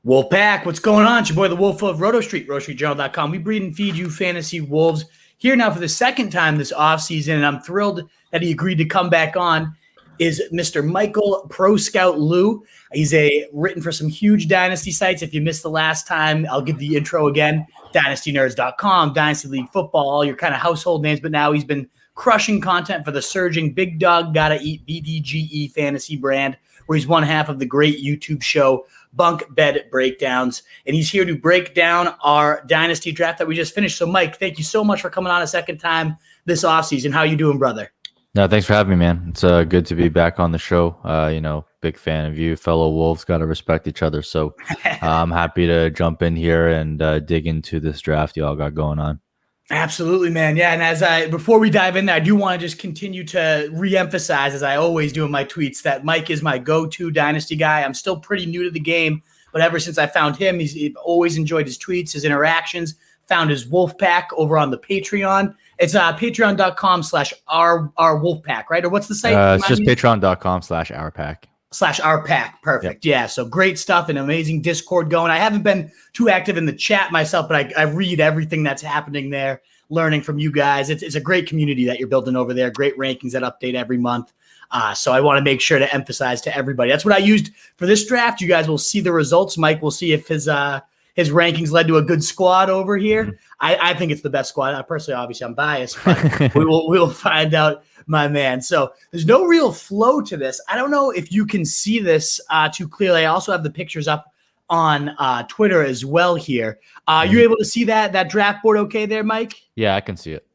Wolfpack, what's going on? It's your boy, the Wolf of Roto Street, RotoStreetJournal.com. We breed and feed you fantasy wolves here now for the second time this offseason, and I'm thrilled that he agreed to come back on, is Mr. Michael Pro Scout Liu. He's written for some huge Dynasty sites. If you missed the last time, I'll give the intro again. DynastyNerds.com, Dynasty League Football, all your kind of household names, but now he's been crushing content for the surging Big Dog Gotta Eat BDGE fantasy brand, where he's one half of the great YouTube show Bunk Bed Breakdowns, and he's here to break down our Dynasty draft that we just finished. So, Mike, thank you so much for coming on a second time this offseason. How you doing, brother? No, thanks for having me, man. It's good to be back on the show. Big fan of you, fellow Wolves. Got to respect each other. So I'm happy to jump in here and dig into this draft y'all got going on. Absolutely, man. Yeah, and before we dive in there, I do want to just continue to reemphasize, as I always do in my tweets, that Mike is my go-to Dynasty guy. I'm still pretty new to the game, but ever since I found him, he's always enjoyed his tweets, his interactions, found his Wolfpack over on the Patreon. It's patreon.com/our Wolfpack, right? Or what's the site? It's just patreon.com/ourpack. /ourpack. Perfect. Yep. Yeah. So great stuff and amazing Discord going. I haven't been too active in the chat myself, but I read everything that's happening there, learning from you guys. It's a great community that you're building over there. Great rankings that update every month. So I want to make sure to emphasize to everybody. That's what I used for this draft. You guys will see the results. Mike will see if his rankings led to a good squad over here. Mm-hmm. I think it's the best squad. Personally, obviously, I'm biased, but we'll find out, my man. So there's no real flow to this. I don't know if you can see this too clearly. I also have the pictures up on Twitter as well here. You able to see that draft board okay there, Mike? Yeah, I can see it.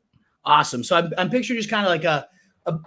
Awesome. So I'm picturing just kind of like a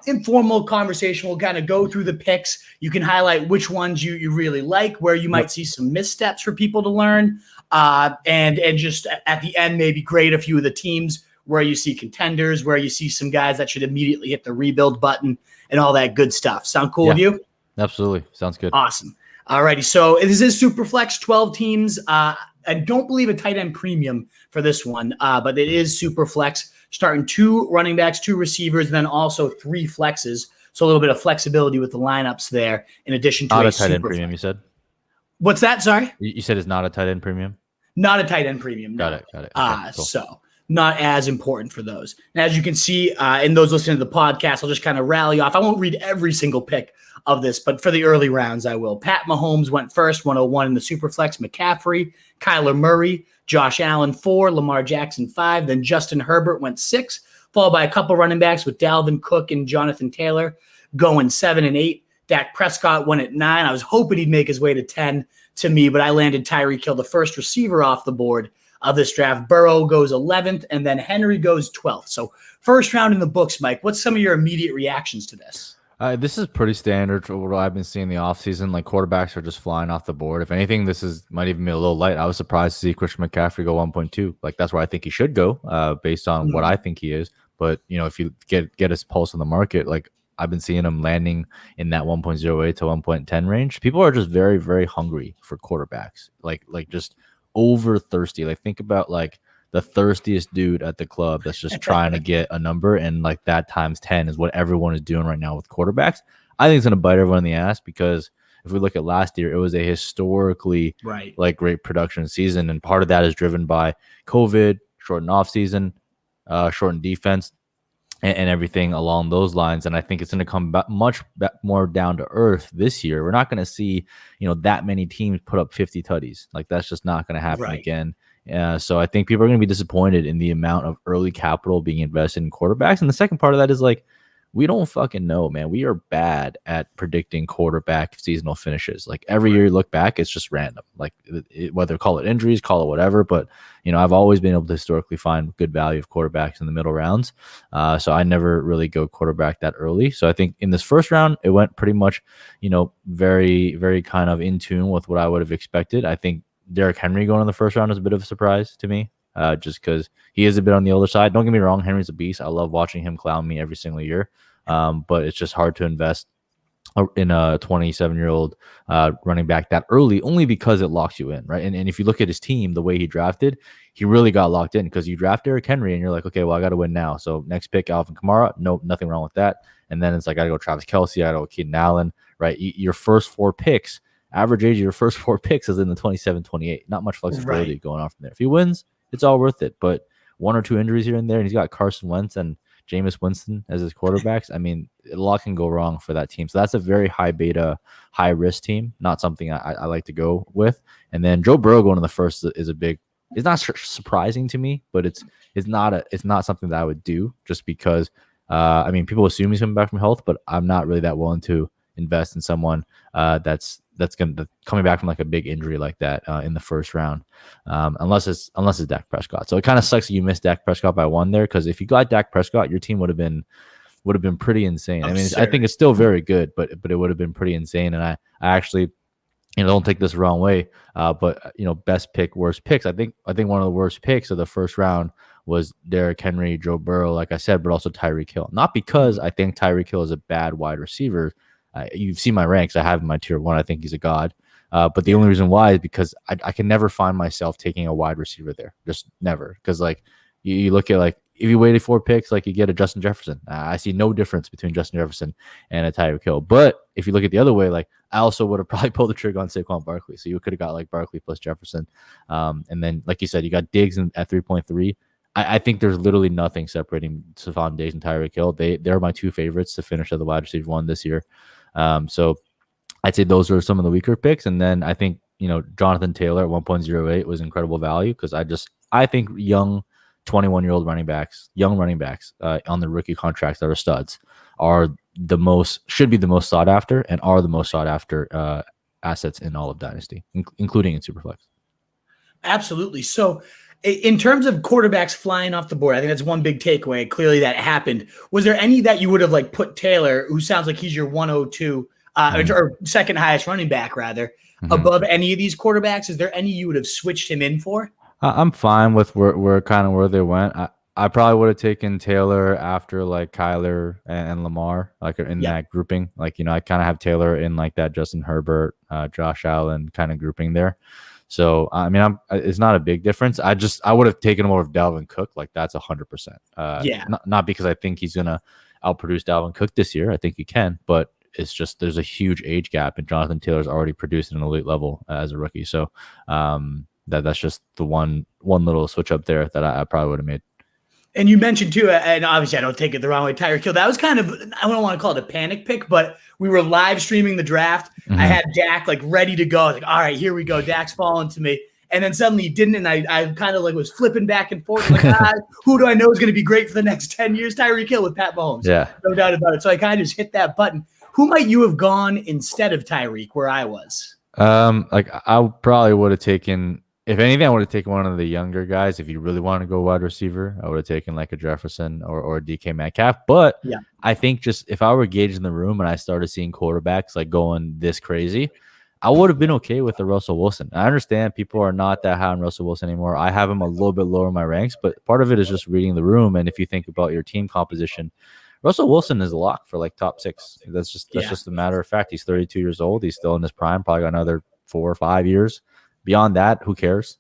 informal conversation. We'll kind of go through the picks. You can highlight which ones you really like, where you might see some missteps for people to learn. And just at the end, maybe grade a few of the teams where you see contenders, where you see some guys that should immediately hit the rebuild button and all that good stuff. Sound cool with you? Absolutely. Sounds good. Awesome. All righty. So this is Superflex, 12 teams. I don't believe a tight end premium for this one, but it is Superflex, starting 2 running backs, 2 receivers, and then also 3 flexes. So a little bit of flexibility with the lineups there, in addition to not a tight end premium, you said? What's that? Sorry? You said it's not a tight end premium? Not a tight end premium. No. Got it. Okay, cool. So not as important for those. And as you can see, in those listening to the podcast, I'll just kind of rally off. I won't read every single pick of this, but for the early rounds, I will. Pat Mahomes went first, 101 in the Superflex. McCaffrey, Kyler Murray, Josh Allen 4, Lamar Jackson 5. Then Justin Herbert went 6, followed by a couple running backs with Dalvin Cook and Jonathan Taylor going 7 and 8. Dak Prescott went at 9. I was hoping he'd make his way to 10 to me, but I landed Tyreek Hill, the first receiver off the board of this draft. Burrow goes 11th, and then Henry goes 12th. So first round in the books, Mike. What's some of your immediate reactions to this? This is pretty standard for what I've been seeing in the offseason. Like, quarterbacks are just flying off the board. If anything, might even be a little light. I was surprised to see Christian McCaffrey go 1.2. Like, that's where I think he should go, based on what I think he is. But, if you get his pulse on the market, like, I've been seeing him landing in that 1.08 to 1.10 range. People are just very, very hungry for quarterbacks. Like just over thirsty. Like, think about like the thirstiest dude at the club that's just trying to get a number, and like that times 10 is what everyone is doing right now with quarterbacks. I think it's going to bite everyone in the ass, because if we look at last year, it was a historically great production season, and part of that is driven by COVID, shortened off season, shortened defense, and everything along those lines. And I think it's going to come much more down to earth this year. We're not going to see, that many teams put up 50 tutties. Like, that's just not going to happen again. So I think people are going to be disappointed in the amount of early capital being invested in quarterbacks. And the second part of that is, like, we don't fucking know, man. We are bad at predicting quarterback seasonal finishes. Like, every year you look back, it's just random. Like, whether call it injuries, call it whatever. But, I've always been able to historically find good value of quarterbacks in the middle rounds. So I never really go quarterback that early. So I think in this first round, it went pretty much, very, very kind of in tune with what I would have expected. I think Derrick Henry going in the first round is a bit of a surprise to me. Just because he is a bit on the older side. Don't get me wrong, Henry's a beast. I love watching him clown me every single year. But it's just hard to invest in a 27-year-old running back that early, only because it locks you in, right? And if you look at his team, the way he drafted, he really got locked in, because you draft Derrick Henry and you're like, okay, well, I got to win now. So next pick, Alvin Kamara. Nope, nothing wrong with that. And then it's like, I got to go Travis Kelce, I got to go Keenan Allen, right? Your first 4 picks average age of your first 4 picks is in the 27, 28. Not much flexibility going on from there. If he wins, it's all worth it. But 1 or 2 injuries here and there, and he's got Carson Wentz and Jameis Winston as his quarterbacks. I mean, a lot can go wrong for that team. So that's a very high beta, high risk team. Not something I like to go with. And then Joe Burrow going to the first is a big. It's not surprising to me, but it's not something that I would do just because. I mean, people assume he's coming back from health, but I'm not really that willing to invest in someone that's coming back from like a big injury like that in the first round, unless it's Dak Prescott. So it kind of sucks that you missed Dak Prescott by 1 there, because if you got Dak Prescott, your team would have been pretty insane. Absurd. I mean, I think it's still very good, but it would have been pretty insane. And I actually, don't take this the wrong way, but best pick, worst picks. I think one of the worst picks of the first round was Derrick Henry, Joe Burrow, like I said, but also Tyreek Hill. Not because I think Tyreek Hill is a bad wide receiver. You've seen my ranks. I have him in my tier 1. I think he's a god. But the only reason why is because I can never find myself taking a wide receiver there. Just never. Because like you look at like if you waited 4 picks, like you get a Justin Jefferson. I see no difference between Justin Jefferson and a Tyreek Hill. But if you look at the other way, like I also would have probably pulled the trigger on Saquon Barkley. So you could have got like Barkley plus Jefferson. And then like you said, you got Diggs at 3.3. I think there's literally nothing separating Stephon Diggs and Tyreek Hill. They're my 2 favorites to finish at the wide receiver 1 this year. So I'd say those are some of the weaker picks. And then I think, Jonathan Taylor at 1.08 was incredible value because I think young 21-year-old running backs on the rookie contracts that are studs should be the most sought after and are the most sought after assets in all of Dynasty, including in Superflex. Absolutely. So in terms of quarterbacks flying off the board, I think that's one big takeaway. Clearly that happened. Was there any that you would have like put Taylor, who sounds like he's your 102 or second highest running back rather, above any of these quarterbacks? Is there any you would have switched him in for? I'm fine with where they went. I probably would have taken Taylor after like Kyler and Lamar, like in that grouping. Like, I kind of have Taylor in like that Justin Herbert, Josh Allen kind of grouping there. So, I mean, it's not a big difference. I would have taken him over Dalvin Cook. Like that's 100%. Not because I think he's going to outproduce Dalvin Cook this year. I think he can, but it's just, there's a huge age gap and Jonathan Taylor's already produced at an elite level as a rookie. So, that's just the one little switch up there that I probably would have made. And you mentioned too, and obviously I don't take it the wrong way, Tyreek Hill. That was kind of, I don't want to call it a panic pick, but we were live streaming the draft. I had Dak like ready to go. I was like, all right, here we go. Dak's falling to me. And then suddenly he didn't. And I kind of like was flipping back and forth. Like, who do I know is going to be great for the next 10 years? Tyreek Hill with Pat Mahomes. Yeah. No doubt about it. So I kind of just hit that button. Who might you have gone instead of Tyreek where I was? Like I probably would have taken, if anything, I would have taken one of the younger guys. If you really want to go wide receiver, I would have taken like a Jefferson or a DK Metcalf. But I think just if I were gauging the room and I started seeing quarterbacks like going this crazy, I would have been okay with the Russell Wilson. I understand people are not that high on Russell Wilson anymore. I have him a little bit lower in my ranks, but part of it is just reading the room. And if you think about your team composition, Russell Wilson is a lock for like top 6. That's just a matter of fact. He's 32 years old. He's still in his prime, probably got another 4 or 5 years. Beyond that, who cares?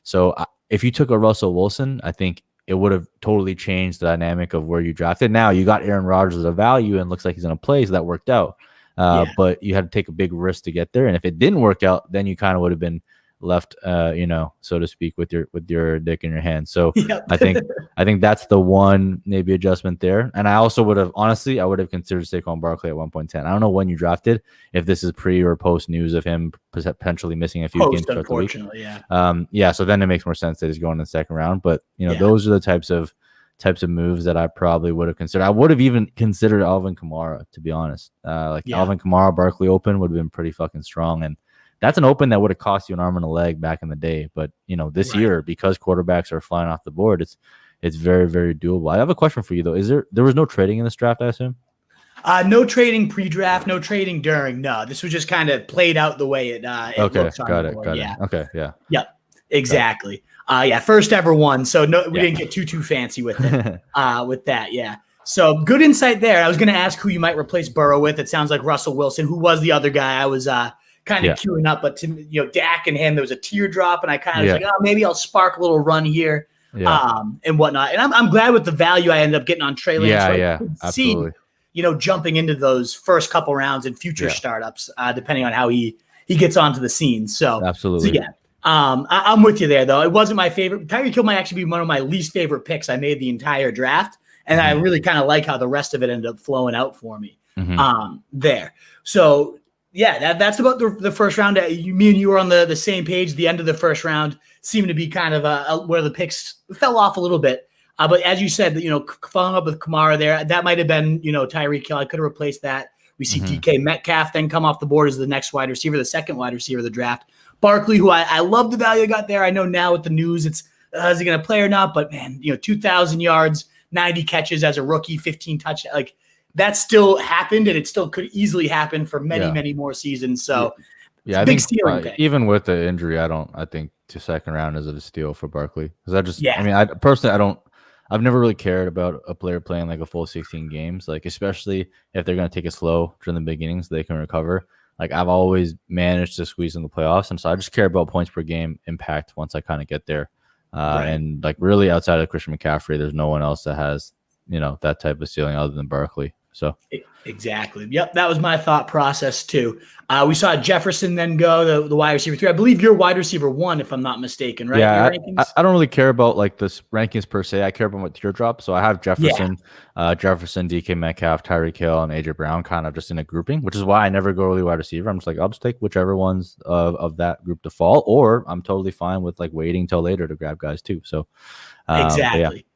So if you took a Russell Wilson, I think it would have totally changed the dynamic of where you drafted. Now you got Aaron Rodgers as a value and looks like he's going to play, so that worked out. But you had to take a big risk to get there. And if it didn't work out, then you kind of would have been left, so to speak, with your dick in your hand. So I think that's the one maybe adjustment there. And I also would have considered Saquon Barkley at 1.10. I don't know when you drafted, if this is pre or post news of him potentially missing a few games throughout the week. So then it makes more sense that he's going in the second round. But those are the types of moves that I probably would have considered. I would have even considered Alvin Kamara, to be honest. Alvin Kamara, Barkley open would have been pretty fucking strong. And that's an open that would have cost you an arm and a leg back in the day. But, this year, because quarterbacks are flying off the board, it's very, very doable. I have a question for you, though. There was no trading in this draft, I assume? No trading pre-draft, no trading during. No, this was just kind of played out the way it looks on the board. Got it. Okay, yeah. Yep, exactly. First ever one. So we didn't get too fancy with it. With that, yeah. So good insight there. I was going to ask who you might replace Burrow with. It sounds like Russell Wilson, who was the other guy I was kind of queuing up, but Dak and him, there was a teardrop, and I kind of was like, maybe I'll spark a little run here, and whatnot. And I'm glad with the value I ended up getting on Trey Lance. Absolutely. Jumping into those first couple rounds in future startups, depending on how he he gets onto the scene. So absolutely. Yeah. I'm with you there, though. It wasn't my favorite. Tyreek Hill might actually be one of my least favorite picks I made the entire draft. And I really kind of like how the rest of it ended up flowing out for me there. So, yeah, that's about the first round. Me and you were on the same page. The end of the first round seemed to be kind of where the picks fell off a little bit. But as you said, following up with Kamara there, that might have been, Tyreek Hill. I could have replaced that. We see DK Metcalf then come off the board as the next wide receiver, the second wide receiver of the draft. Barkley, who I love the value I got there. I know now with the news, it's is he going to play or not? But man, 2,000 yards, 90 catches as a rookie, 15 touchdowns. Like that still happened, and it still could easily happen for many more seasons. So I big think stealing pick. Even with the injury, I think to second round is a steal for Barkley because I've never really cared about a player playing like a full 16 games, like especially if they're going to take it slow during the beginning so they can recover. Like I've always managed to squeeze in the playoffs, and so I just care about points per game impact once I kind of get there. And like really outside of Christian McCaffrey, there's no one else that has that type of ceiling other than Barkley. So exactly. Yep. That was my thought process too. We saw Jefferson then go the wide receiver 3. I believe you're wide receiver 1, if I'm not mistaken, right? Yeah. I don't really care about like this rankings per se. I care about what teardrop. So I have Jefferson, DK Metcalf, Tyreek Hill, and AJ Brown kind of just in a grouping, which is why I never go really wide receiver. I'm just like, I'll just take whichever ones of that group to fall, or I'm totally fine with like waiting till later to grab guys too. So exactly.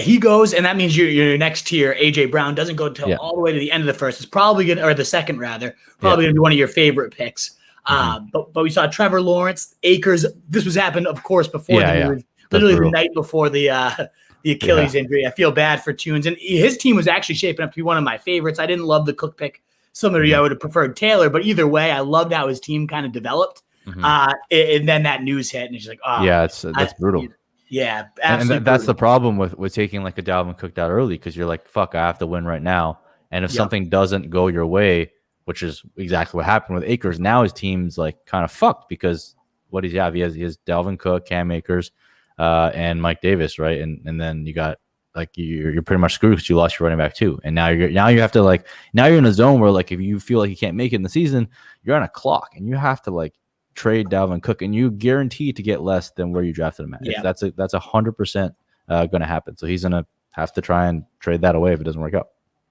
He goes, and that means your next tier, AJ Brown, doesn't go until all the way to the end of the first. It's probably going to, or the second rather, probably going to be one of your favorite picks. But we saw Trevor Lawrence, Akers. This was happened, of course, before the move, literally the night before the Achilles injury. I feel bad for Tunes, and his team was actually shaping up to be one of my favorites. I didn't love the Cook pick. Similarly, I would have preferred Taylor, but either way, I loved how his team kind of developed. And then that news hit, and it's like, that's brutal. Yeah, absolutely. And that's the problem with taking like a Dalvin Cook out early, because you're like, fuck, I have to win right now. And if something doesn't go your way, which is exactly what happened with Akers, now his team's like kind of fucked because what does he have? He has Dalvin Cook, Cam Akers, and Mike Davis, right? And then you got like you're pretty much screwed because you lost your running back too. And now you have to like you're in a zone where like if you feel like you can't make it in the season, you're on a clock and you have to like trade Dalvin Cook, and you guarantee to get less than where you drafted him at. Yeah. That's 100% going to happen. So he's going to have to try and trade that away if it doesn't work out.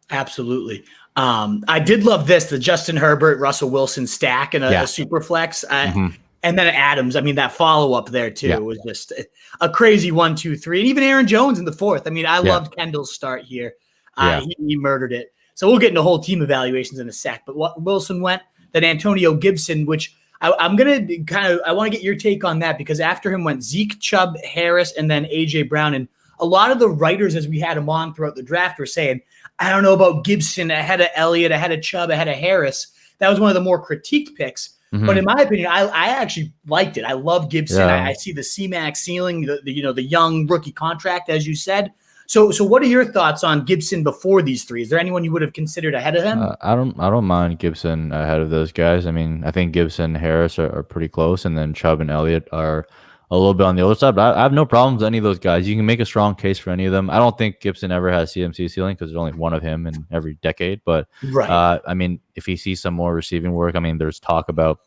Absolutely. I did love the Justin Herbert, Russell Wilson stack in a super flex. And then Adams. I mean, that follow-up there too was just a crazy 1, 2, 3. And even Aaron Jones in the 4th. I mean, I loved Kendall's start here. He murdered it. So we'll get into whole team evaluations in a sec. But Wilson went, then Antonio Gibson, which I'm going to I want to get your take on that, because after him went Zeke, Chubb, Harris, and then AJ Brown. And a lot of the writers, as we had him on throughout the draft, were saying, I don't know about Gibson ahead of Elliott, ahead of Chubb, ahead of Harris. That was one of the more critiqued picks. But in my opinion, I actually liked it. I love Gibson. I see the C-Max ceiling, the young rookie contract, as you said. So what are your thoughts on Gibson before these 3? Is there anyone you would have considered ahead of him? I don't mind Gibson ahead of those guys. I mean, I think Gibson and Harris are pretty close, and then Chubb and Elliott are a little bit on the other side. But I have no problems with any of those guys. You can make a strong case for any of them. I don't think Gibson ever has CMC ceiling because there's only one of him in every decade. But I mean, if he sees some more receiving work, I mean, there's talk about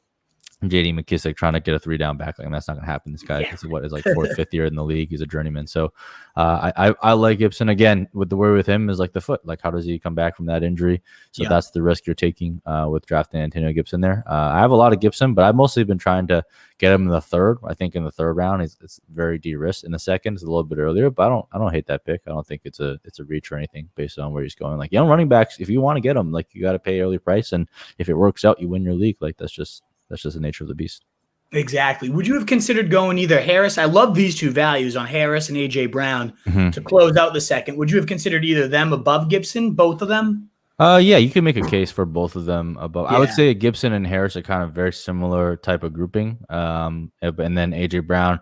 J.D. McKissick trying to get a 3-down back. Like, that's not going to happen. This guy is like 4th, 5th year in the league. He's a journeyman. So I like Gibson. Again, with the worry with him is like the foot. Like, how does he come back from that injury? So that's the risk you're taking with drafting Antonio Gibson there. I have a lot of Gibson, but I've mostly been trying to get him in the 3rd. I think in the 3rd round, it's very de-risked. In the 2nd, it's a little bit earlier, but I don't hate that pick. I don't think it's a reach or anything based on where he's going. Like, young running backs, if you want to get them, like, you got to pay early price, and if it works out, you win your league. Like, that's just the nature of the beast. Exactly. Would you have considered going either Harris? I love these 2 values on Harris and AJ Brown to close out the 2nd. Would you have considered either of them above Gibson, both of them? Yeah, you can make a case for both of them above. I would say Gibson and Harris are kind of very similar type of grouping. And then AJ Brown,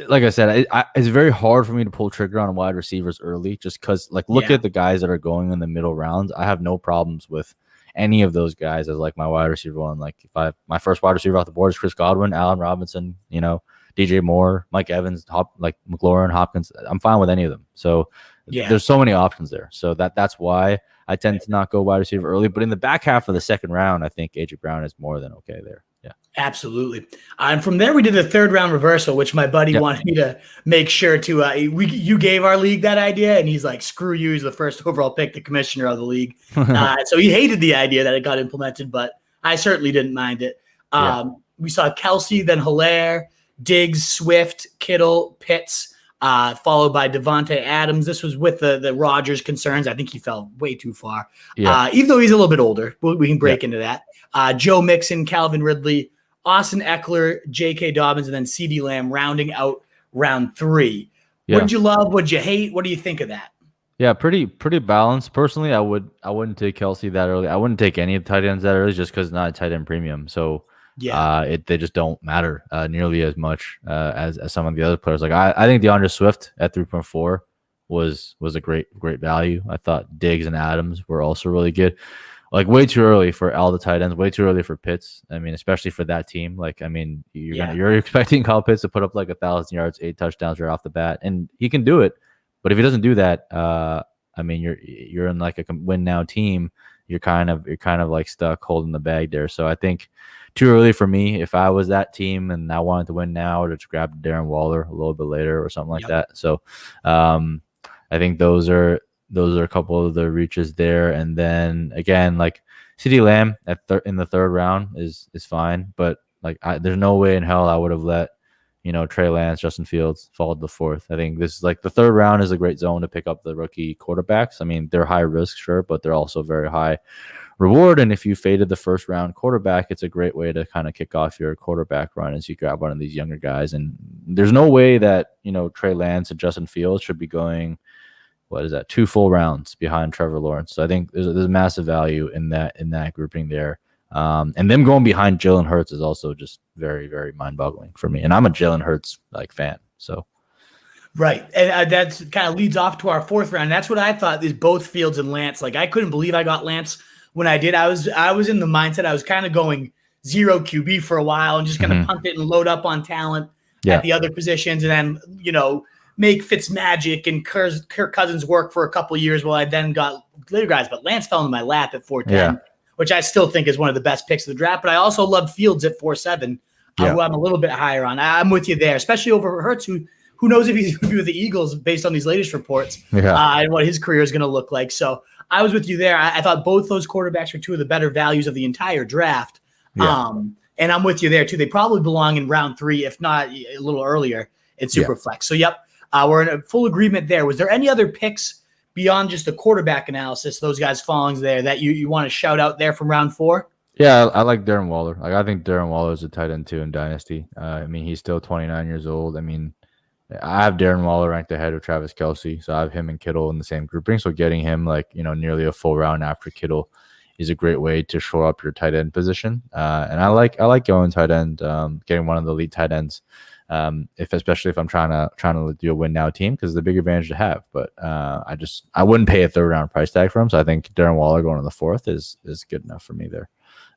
like I said, it's very hard for me to pull trigger on wide receivers early, just because look at the guys that are going in the middle rounds. I have no problems with any of those guys as like my wide receiver one. Like, if my first wide receiver off the board is Chris Godwin, Allen Robinson, DJ Moore, Mike Evans, McLaurin, Hopkins, I'm fine with any of them. So there's so many options there. So that's why I tend to not go wide receiver early. But in the back half of the 2nd round, I think AJ Brown is more than okay there. Absolutely. And from there, we did the third round reversal, which my buddy wanted me to make sure to. You gave our league that idea, and he's like, "Screw you!" He's the first overall pick, the commissioner of the league. So he hated the idea that it got implemented, but I certainly didn't mind it. We saw Kelsey, then Hilaire, Diggs, Swift, Kittle, Pitts, followed by Devontae Adams. This was with the Rodgers concerns. I think he fell way too far, even though he's a little bit older. We can break into that. Joe Mixon, Calvin Ridley, Austin Eckler, J.K. Dobbins, and then CeeDee Lamb rounding out round 3. What did you love? What did you hate? What do you think of that? Yeah, pretty balanced. Personally, I wouldn't take Kelsey that early. I wouldn't take any of the tight ends that early just because it's not a tight end premium. So they just don't matter nearly as much as some of the other players. Like I think DeAndre Swift at 3.4 was a great value. I thought Diggs and Adams were also really good. Like way too early for all the tight ends, way too early for Pitts. I mean, especially for that team. Like, I mean, you're expecting Kyle Pitts to put up like 1,000 yards, 8 touchdowns right off the bat, and he can do it. But if he doesn't do that, I mean, you're in like a win now team. You're kind of like stuck holding the bag there. So I think too early for me. If I was that team and I wanted to win now, or to grab Darren Waller a little bit later or something like that. So I think those are a couple of the reaches there. And then again, like CeeDee Lamb in the third round is fine, but like there's no way in hell I would have let Trey Lance, Justin Fields fall to the fourth. I think this is like the third round is a great zone to pick up the rookie quarterbacks. I mean, they're high risk, sure, but they're also very high reward. And if you faded the first round quarterback, it's a great way to kind of kick off your quarterback run as you grab one of these younger guys. And there's no way that Trey Lance and Justin Fields should be going, 2 full rounds behind Trevor Lawrence. So I think there's massive value in that grouping there. And them going behind Jalen Hurts is also just very, very mind-boggling for me. And I'm a Jalen Hurts fan. So right, and that kind of leads off to our fourth round. That's what I thought is both Fields and Lance. Like I couldn't believe I got Lance when I did. I was in the mindset I was kind of going 0 QB for a while and just kind of punt it and load up on talent at the other positions, and then make Fitzmagic and Kirk Cousins work for a couple of years while I then got later guys. But Lance fell into my lap at 410, which I still think is one of the best picks of the draft. But I also loved Fields at 4.7, who I'm a little bit higher on. I'm with you there, especially over Hurts, who knows if he's going to be with the Eagles based on these latest reports and what his career is going to look like. So I was with you there. I thought both those quarterbacks were two of the better values of the entire draft. And I'm with you there too. They probably belong in round 3, if not a little earlier in Superflex. So we're in a full agreement there. Was there any other picks beyond just the quarterback analysis, those guys falling there, that you want to shout out there from round 4? Yeah, I like Darren Waller. Like I think Darren Waller is a tight end too in Dynasty. I mean, he's still 29 years old. I mean, I have Darren Waller ranked ahead of Travis Kelce, so I have him and Kittle in the same grouping. So getting him nearly a full round after Kittle is a great way to shore up your tight end position. And I like going tight end, getting one of the lead tight ends. Especially if I'm trying to do a win now team, because the big advantage to have. But I wouldn't pay a third round price tag for him. So I think Darren Waller going to the 4th is good enough for me there.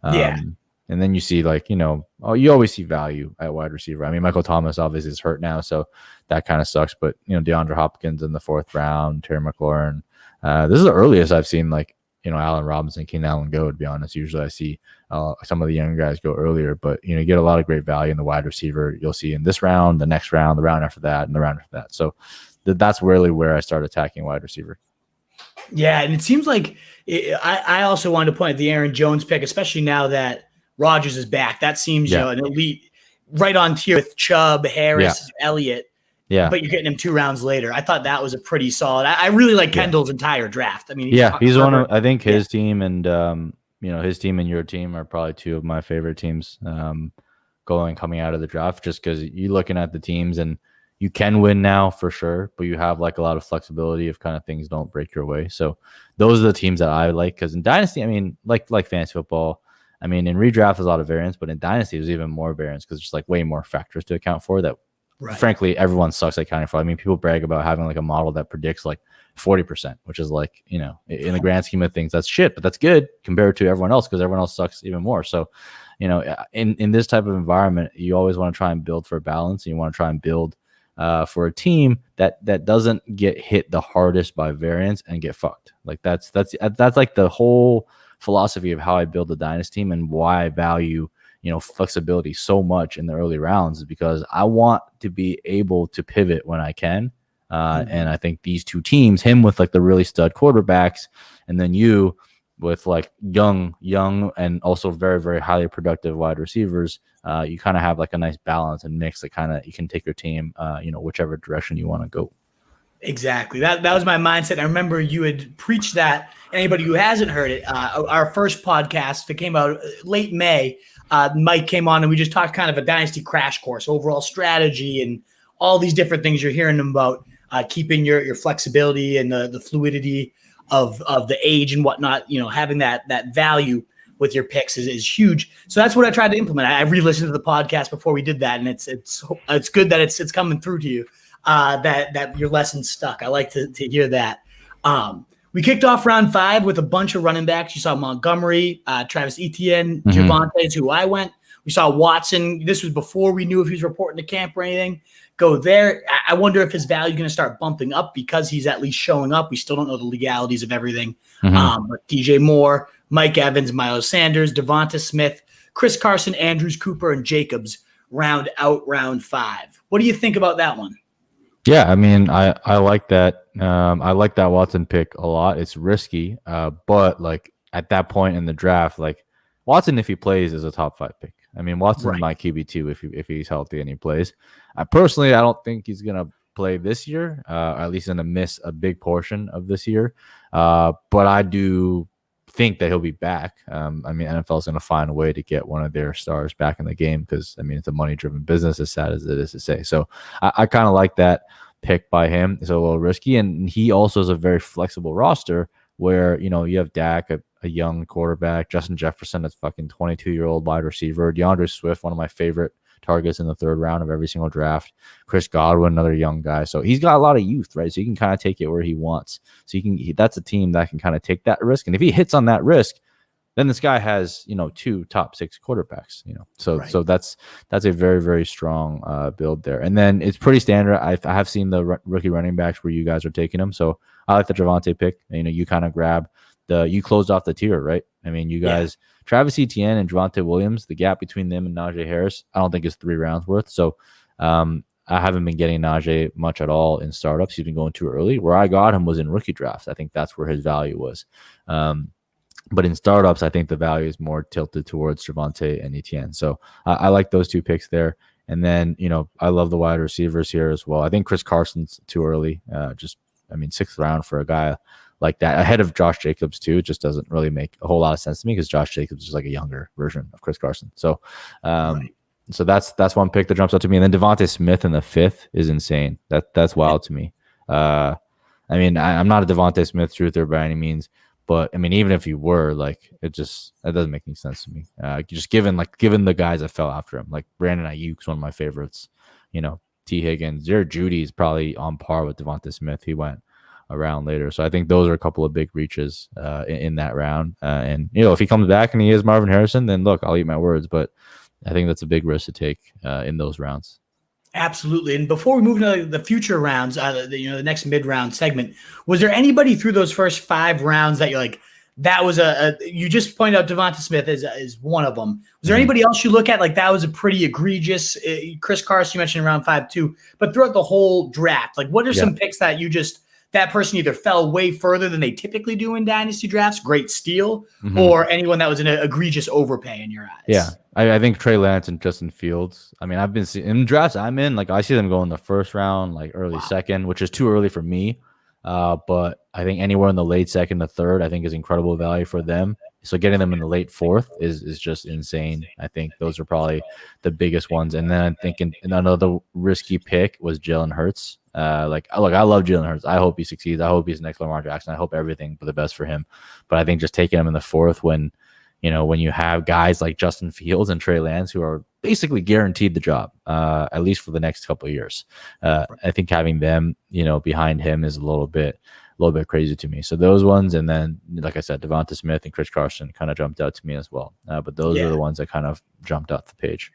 And then you see you always see value at wide receiver. I mean, Michael Thomas obviously is hurt now, so that kind of sucks. But DeAndre Hopkins in the 4th round, Terry McLaurin. This is the earliest I've seen Allen Robinson, Keenan Allen go, to be honest. Usually I see some of the younger guys go earlier, but you get a lot of great value in the wide receiver. You'll see in this round, the next round, the round after that, and the round after that. So that's really where I start attacking wide receiver. Yeah, and it seems like I also wanted to point at the Aaron Jones pick, especially now that Rodgers is back. That seems an elite, right on tier with Chubb, Harris, Elliott. Yeah, but you're getting him 2 rounds later. I thought that was a pretty solid. I really like Kendall's entire draft. I mean, he's one of, I think his team and his team and your team are probably 2 of my favorite teams coming out of the draft, just because you're looking at the teams and you can win now for sure, but you have like a lot of flexibility if kind of things don't break your way. So those are the teams that I like, because in Dynasty, I mean, like fantasy football, I mean, in redraft there's a lot of variance, but in Dynasty there's even more variance because there's like way more factors to account for that. Right. Frankly, everyone sucks at accounting for. I mean, people brag about having like a model that predicts like 40%, which is like, in the grand scheme of things, that's shit, but that's good compared to everyone else because everyone else sucks even more. So, in this type of environment, you always want to try and build for balance, and you want to try and build for a team that doesn't get hit the hardest by variance and get fucked. Like that's like the whole philosophy of how I build a dynasty team and why I value flexibility so much in the early rounds is because I want to be able to pivot when I can. And I think these two teams, him with like the really stud quarterbacks, and then you with like young, and also very, very highly productive wide receivers, you kind of have like a nice balance and mix that kind of you can take your team, whichever direction you want to go. Exactly. That was my mindset. I remember you had preached that. Anybody who hasn't heard it, our first podcast that came out late May, Mike came on and we just talked kind of a dynasty crash course, overall strategy, and all these different things you're hearing about, keeping your flexibility and the fluidity of the age and whatnot. Having that value with your picks is huge. So that's what I tried to implement. I re-listened to the podcast before we did that, and it's good that it's coming through to you. That your lesson stuck. I like to hear that. We kicked off round 5 with a bunch of running backs. You saw Montgomery, Travis Etienne, Javonte is who I went. We saw Watson. This was before we knew if he was reporting to camp or anything. Go there. I wonder if his value is going to start bumping up because he's at least showing up. We still don't know the legalities of everything. But DJ Moore, Mike Evans, Miles Sanders, Devonta Smith, Chris Carson, Andrews, Cooper, and Jacobs round out round 5. What do you think about that one? Yeah, I mean, I like that. I like that Watson pick a lot. It's risky, but like at that point in the draft, like Watson, if he plays, is a top 5 pick. I mean, Watson's my QB2 if he's healthy and he plays. I don't think he's gonna play this year. At least gonna miss a big portion of this year. But I do think that he'll be back. I mean, NFL is going to find a way to get one of their stars back in the game because, I mean, it's a money-driven business, as sad as it is to say. So I kind of like that pick by him. It's a little risky, and he also is a very flexible roster where, you have Dak, a young quarterback, Justin Jefferson, a fucking 22-year-old wide receiver, DeAndre Swift, one of my favorite targets in the 3rd round of every single draft, Chris Godwin, another young guy. So he's got a lot of youth, right? So he can kind of take it where he wants. So that's a team that can kind of take that risk. And if he hits on that risk, then this guy has, 2 top 6 quarterbacks, So that's a very, very strong build there. And then it's pretty standard. I have seen the rookie running backs where you guys are taking them. So I like the Javonte pick. You kind of grab you closed off the tier, right? I mean, you guys, Travis Etienne and Javonte Williams, the gap between them and Najee Harris, I don't think is 3 rounds worth. So I haven't been getting Najee much at all in startups. He's been going too early. Where I got him was in rookie drafts. I think that's where his value was. But in startups, I think the value is more tilted towards Javonte and Etienne. So I like those 2 picks there. And then, I love the wide receivers here as well. I think Chris Carson's too early. 6th round for a guy like that, ahead of Josh Jacobs too, just doesn't really make a whole lot of sense to me because Josh Jacobs is like a younger version of Chris Carson. So, so that's one pick that jumps out to me. And then Devonta Smith in the 5th is insane. That's wild to me. I mean, I'm not a Devonta Smith truther by any means, but I mean, even if you were, like, that doesn't make any sense to me. Just given the guys that fell after him, like Brandon Ayuk's one of my favorites. T. Higgins, Jared Judy is probably on par with Devonta Smith. He went around later. So I think those are a couple of big reaches in that round. And, if he comes back and he is Marvin Harrison, then look, I'll eat my words. But I think that's a big risk to take in those rounds. Absolutely. And before we move into the future rounds, the next mid-round segment, was there anybody through those first 5 rounds that you're like, that was you just pointed out Devonta Smith is one of them. Was there anybody else you look at like that was a pretty egregious? Chris Carson, you mentioned in round 5 too, but throughout the whole draft, like what are some picks that that person either fell way further than they typically do in dynasty drafts, great steal, or anyone that was an egregious overpay in your eyes? Yeah, I think Trey Lance and Justin Fields. I mean, I've been seeing in drafts I'm in, like I see them go in the 1st round, like early 2nd, which is too early for me. But I think anywhere in the late 2nd to 3rd, I think is incredible value for them. So getting them in the late 4th is just insane. I think those are probably the biggest ones. And then I'm thinking another risky pick was Jalen Hurts. I love Jalen Hurts. I hope he succeeds. I hope he's the next Lamar Jackson. I hope everything for the best for him. But I think just taking him in the 4th when you have guys like Justin Fields and Trey Lance who are basically guaranteed the job, at least for the next couple of years. I think having them, behind him is a little bit crazy to me. So those ones, and then like I said, Devonta Smith and Chris Carson kind of jumped out to me as well. But those are the ones that kind of jumped off the page.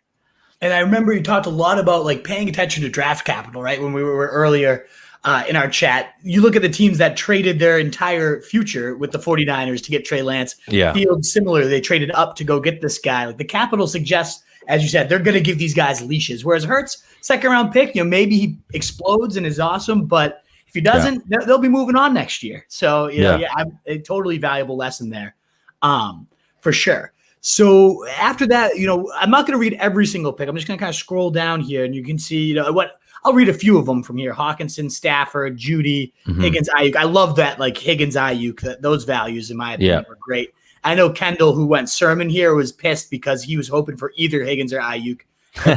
And I remember you talked a lot about like paying attention to draft capital, right? When we were earlier in our chat. You look at the teams that traded their entire future with the 49ers to get Trey Lance. Yeah. Fields, similar. They traded up to go get this guy. Like the capital suggests, as you said, they're going to give these guys leashes. Whereas Hurts, second round pick, maybe he explodes and is awesome, but if he doesn't, they'll be moving on next year. So a totally valuable lesson there, for sure. So after that, I'm not going to read every single pick. I'm just going to kind of scroll down here, and you can see, what I'll read a few of them from here: Hawkinson, Stafford, Judy, Higgins, Ayuk. I love that, like Higgins, Ayuk. Those values, in my opinion, were great. I know Kendall, who went Sermon here, was pissed because he was hoping for either Higgins or Ayuk.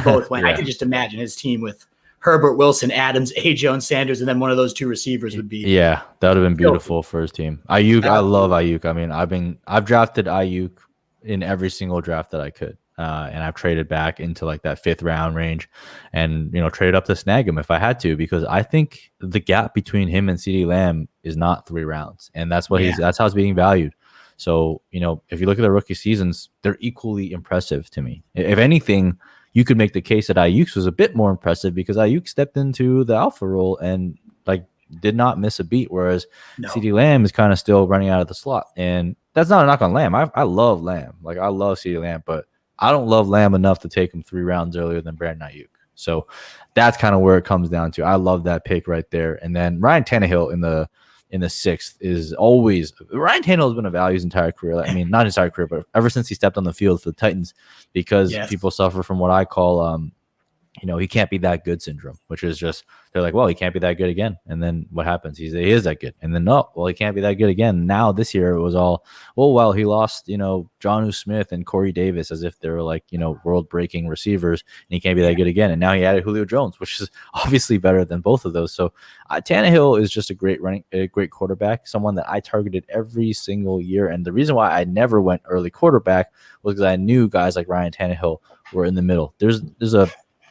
Both went. I can just imagine his team with Herbert, Wilson, Adams, A. Jones, Sanders, and then one of those two receivers would be. Yeah, that would have been beautiful for his team. Ayuk, I love Ayuk. I mean, I've drafted Ayuk in every single draft that I could, and I've traded back into like that 5th round range, and traded up to snag him if I had to, because I think the gap between him and CeeDee Lamb is not 3 rounds, and that's what that's how it's being valued. So if you look at the rookie seasons, they're equally impressive to me. If anything, you could make the case that Ayuk's was a bit more impressive because Ayuk stepped into the alpha role and did not miss a beat, whereas CeeDee Lamb is kind of still running out of the slot. And that's not a knock on Lamb. I love Lamb. I love CeeDee Lamb, but I don't love Lamb enough to take him 3 rounds earlier than Brandon Ayuk. So that's kind of where it comes down to. I love that pick right there. And then Ryan Tannehill in the 6th is always – Ryan Tannehill has been a value his entire career. I mean, not his entire career, but ever since he stepped on the field for the Titans, because people suffer from what I call he can't be that good syndrome, which is just they're like, well, he can't be that good again. And then what happens? He is that good. And then, no, well, he can't be that good again. Now this year it was all, he lost, Jonnu Smith and Corey Davis as if they were like, world-breaking receivers, and he can't be that good again. And now he added Julio Jones, which is obviously better than both of those. So Tannehill is just a great quarterback, someone that I targeted every single year. And the reason why I never went early quarterback was because I knew guys like Ryan Tannehill were in the middle. There's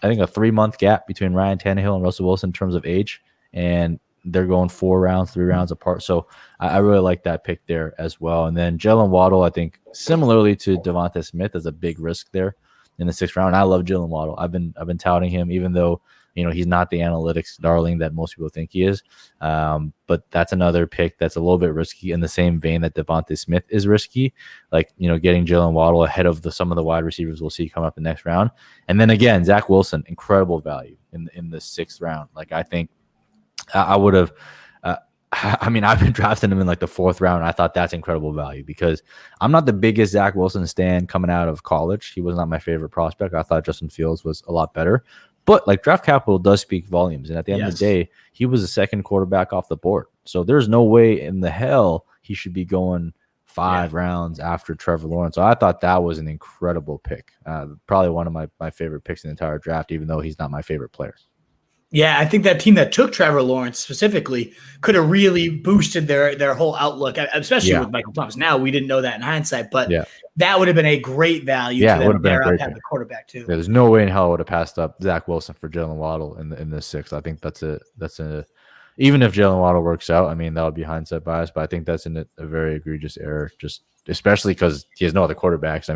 I think a 3-month gap between Ryan Tannehill and Russell Wilson in terms of age, and they're going 4 rounds, 3 rounds apart. So I really like that pick there as well. And then Jalen Waddle, I think similarly to Devonta Smith, is a big risk there in the 6th round. I love Jalen Waddle. I've been touting him, even though he's not the analytics darling that most people think he is. But that's another pick that's a little bit risky in the same vein that Devonta Smith is risky. Getting Jalen Waddle ahead of some of the wide receivers we'll see come up the next round. And then again, Zach Wilson, incredible value in the 6th round. I think I would have. I've been drafting him in the 4th round. I thought that's incredible value because I'm not the biggest Zach Wilson stan coming out of college. He was not my favorite prospect. I thought Justin Fields was a lot better. But draft capital does speak volumes. And at the end of the day, he was the 2nd quarterback off the board. So there's no way in the hell he should be going 5 rounds after Trevor Lawrence. So I thought that was an incredible pick. Probably one of my favorite picks in the entire draft, even though he's not my favorite player. Yeah, I think that team that took Trevor Lawrence specifically could have really boosted their whole outlook, especially with Michael Thomas. Now, we didn't know that in hindsight, but that would have been a great value to them there up have the quarterback too. There's no way in hell I would have passed up Zach Wilson for Jalen Waddle in the 6th. I think that's a even if Jalen Waddle works out, that would be hindsight bias, but I think that's a very egregious error, just especially because he has no other quarterbacks.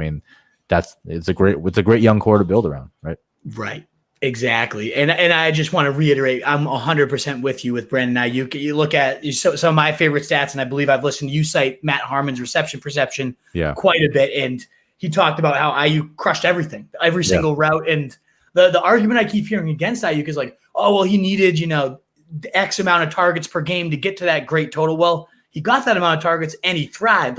It's a great young core to build around, right? Right. Exactly. And I just want to reiterate, I'm 100% with you with Brandon Ayuk. You look at some of my favorite stats, and I believe I've listened to you cite Matt Harmon's reception perception quite a bit. And he talked about how Ayuk crushed every single route. And the argument I keep hearing against Ayuk is he needed, X amount of targets per game to get to that great total. Well, he got that amount of targets and he thrived.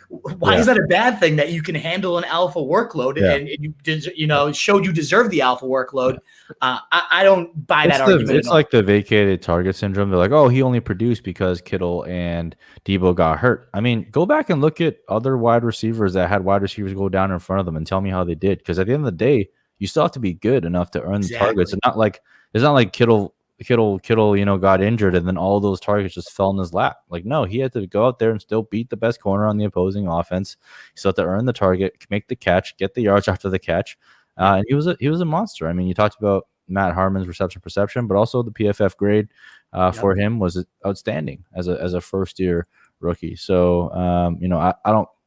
Why is that a bad thing that you can handle an alpha workload and you showed you deserve the alpha workload? I don't buy that argument. It's like the vacated target syndrome. They're like, oh, he only produced because Kittle and Debo got hurt. Go back and look at other wide receivers that had wide receivers go down in front of them and tell me how they did. Because at the end of the day, you still have to be good enough to earn the targets. It's not like Kittle, got injured and then all those targets just fell in his lap. No, he had to go out there and still beat the best corner on the opposing offense. He still had to earn the target, make the catch, get the yards after the catch. And he was a monster. You talked about Matt Harmon's reception perception, but also the PFF grade for him was outstanding as a first year rookie. So,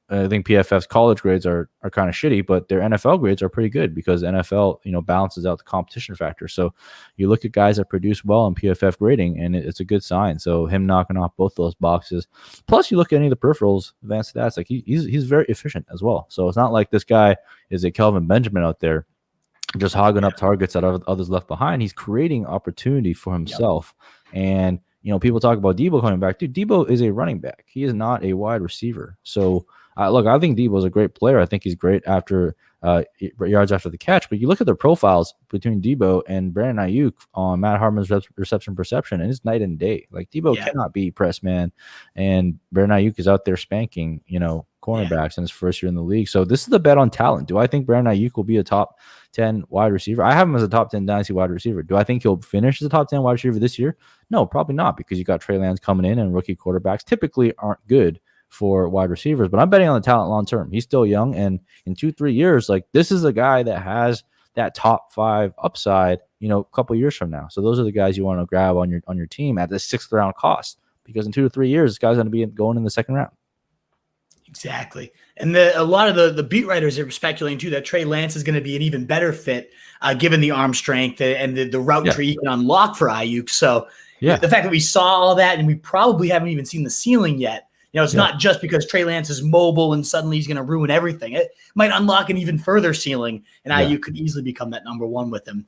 I think PFF's college grades are kind of shitty, but their NFL grades are pretty good because NFL, balances out the competition factor. So you look at guys that produce well in PFF grading, and it's a good sign. So him knocking off both those boxes. Plus, you look at any of the peripherals, advanced stats, like he's very efficient as well. So it's not like this guy is a Kelvin Benjamin out there just hogging up targets that others left behind. He's creating opportunity for himself. And people talk about Debo coming back. Dude, Debo is a running back. He is not a wide receiver. So, look, I think Debo is a great player. I think he's great after yards after the catch. But you look at the profiles between Debo and Brandon Ayuk on Matt Harmon's reception perception, and it's night and day. Like, Debo cannot be press man, and Brandon Ayuk is out there spanking, cornerbacks in his first year in the league. So this is the bet on talent. Do I think Brandon Ayuk will be a top 10 wide receiver? I have him as a top 10 dynasty wide receiver. Do I think he'll finish as a top 10 wide receiver this year? No, probably not, because you got Trey Lance coming in, and rookie quarterbacks typically aren't good for wide receivers. But I'm betting on the talent long term. He's still young, and in 2-3 years, like, this is a guy that has that top 5 upside, a couple years from now. So those are the guys you want to grab on your team at the 6th round cost, because in 2 to 3 years, this guy's going to be going in the 2nd round. Exactly. And a lot of the beat writers are speculating too that Trey Lance is going to be an even better fit given the arm strength and the route tree you can unlock for Ayuk. So the fact that we saw all that and we probably haven't even seen the ceiling yet, it's not just because Trey Lance is mobile and suddenly he's going to ruin everything. It might unlock an even further ceiling, and Ayuk could easily become that number 1 with him.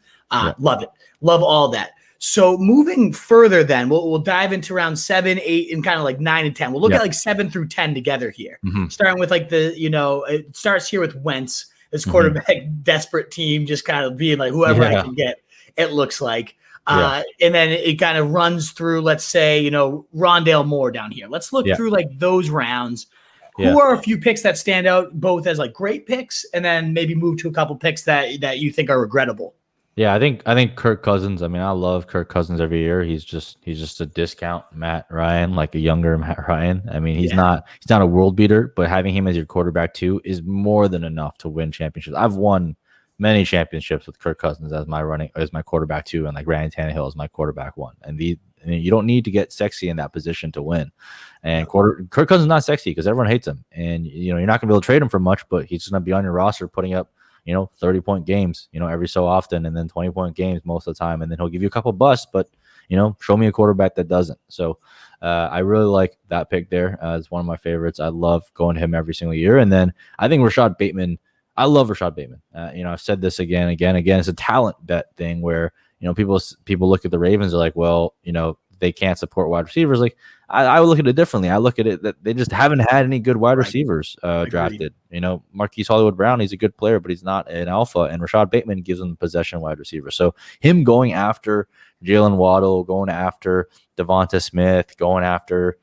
Love it. Love all that. So moving further, then we'll dive into round 7, 8, and kind of like 9 and 10. We'll look at like 7 through 10 together here. Starting with like it starts here with Wentz, this quarterback desperate team, just kind of being like whoever I can get. It looks like, and then it kind of runs through. Let's say Rondale Moore down here. Let's look through like those rounds. Who are a few picks that stand out both as like great picks, and then maybe move to a couple picks that you think are regrettable? Yeah, I think Kirk Cousins. I mean, I love Kirk Cousins every year. He's just a discount Matt Ryan, like a younger Matt Ryan. I mean, he's not a world beater, but having him as your quarterback too is more than enough to win championships. I've won many championships with Kirk Cousins as my quarterback too, and like Ryan Tannehill as my quarterback 1. And you don't need to get sexy in that position to win. And Kirk Cousins is not sexy because everyone hates him, and you're not gonna be able to trade him for much, but he's just gonna be on your roster putting up 30-point games, every so often, and then 20-point games most of the time. And then he'll give you a couple busts, but, show me a quarterback that doesn't. So I really like that pick there. It's one of my favorites. I love going to him every single year. And then I think Rashad Bateman, I love Rashad Bateman. I've said this again. It's a talent bet thing where, people look at the Ravens, are like, well, they can't support wide receivers. Like, I would look at it differently. I look at it that they just haven't had any good wide receivers drafted. Marquise Hollywood-Brown, he's a good player, but he's not an alpha. And Rashad Bateman gives them possession wide receiver. So him going after Jalen Waddle, going after Devonta Smith, going after,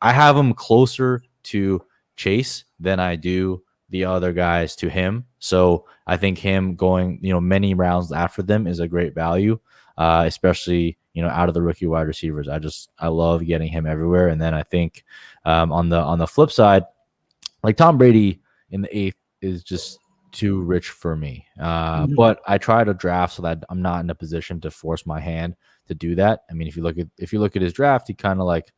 I have him closer to Chase than I do the other guys to him. So I think him going, many rounds after them is a great value, especially, out of the rookie wide receivers. I love getting him everywhere. And then I think on the flip side, like Tom Brady in the 8th is just too rich for me. But I try to draft so that I'm not in a position to force my hand to do that. I mean, if you look at his draft, he's kind of like,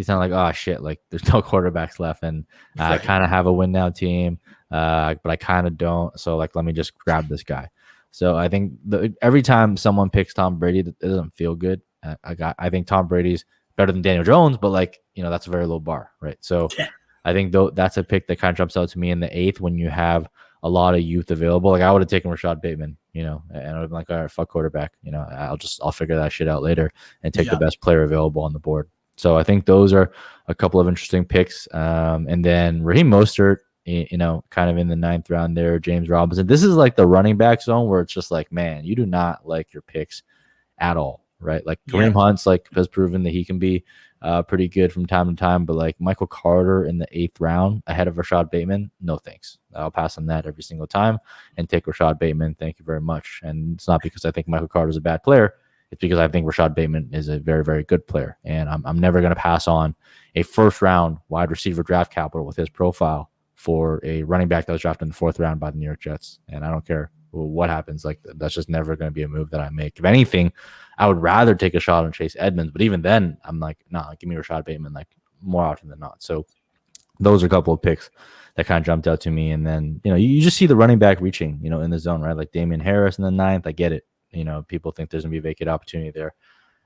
oh shit, like there's no quarterbacks left, and I kind of have a win now team, but I kind of don't. So like, let me just grab this guy. So I think every time someone picks Tom Brady, it doesn't feel good. I think Tom Brady's better than Daniel Jones, but like, that's a very low bar, right? So I think that's a pick that kind of jumps out to me in the 8th when you have a lot of youth available. Like I would have taken Rashad Bateman, and I would have been like, all right, fuck quarterback. I'll figure that shit out later and take the best player available on the board. So I think those are a couple of interesting picks. And then Raheem Mostert, kind of in the 9th round there, James Robinson. This is like the running back zone where it's just like, man, you do not like your picks at all, right? Like Kareem Hunt's like has proven that he can be pretty good from time to time, but like Michael Carter in the 8th round ahead of Rashad Bateman, no thanks. I'll pass on that every single time and take Rashad Bateman. Thank you very much. And it's not because I think Michael Carter is a bad player. It's because I think Rashad Bateman is a very, very good player. And I'm never going to pass on a 1st round wide receiver draft capital with his profile for a running back that was drafted in the 4th round by the New York Jets. And I don't care what happens. Like, that's just never going to be a move that I make. If anything, I would rather take a shot on Chase Edmonds. But even then, I'm like, nah, give me Rashad Bateman, like more often than not. So those are a couple of picks that kind of jumped out to me. And then, you just see the running back reaching, in the zone, right? Like Damian Harris in the 9th. I get it. People think there's going to be a vacant opportunity there.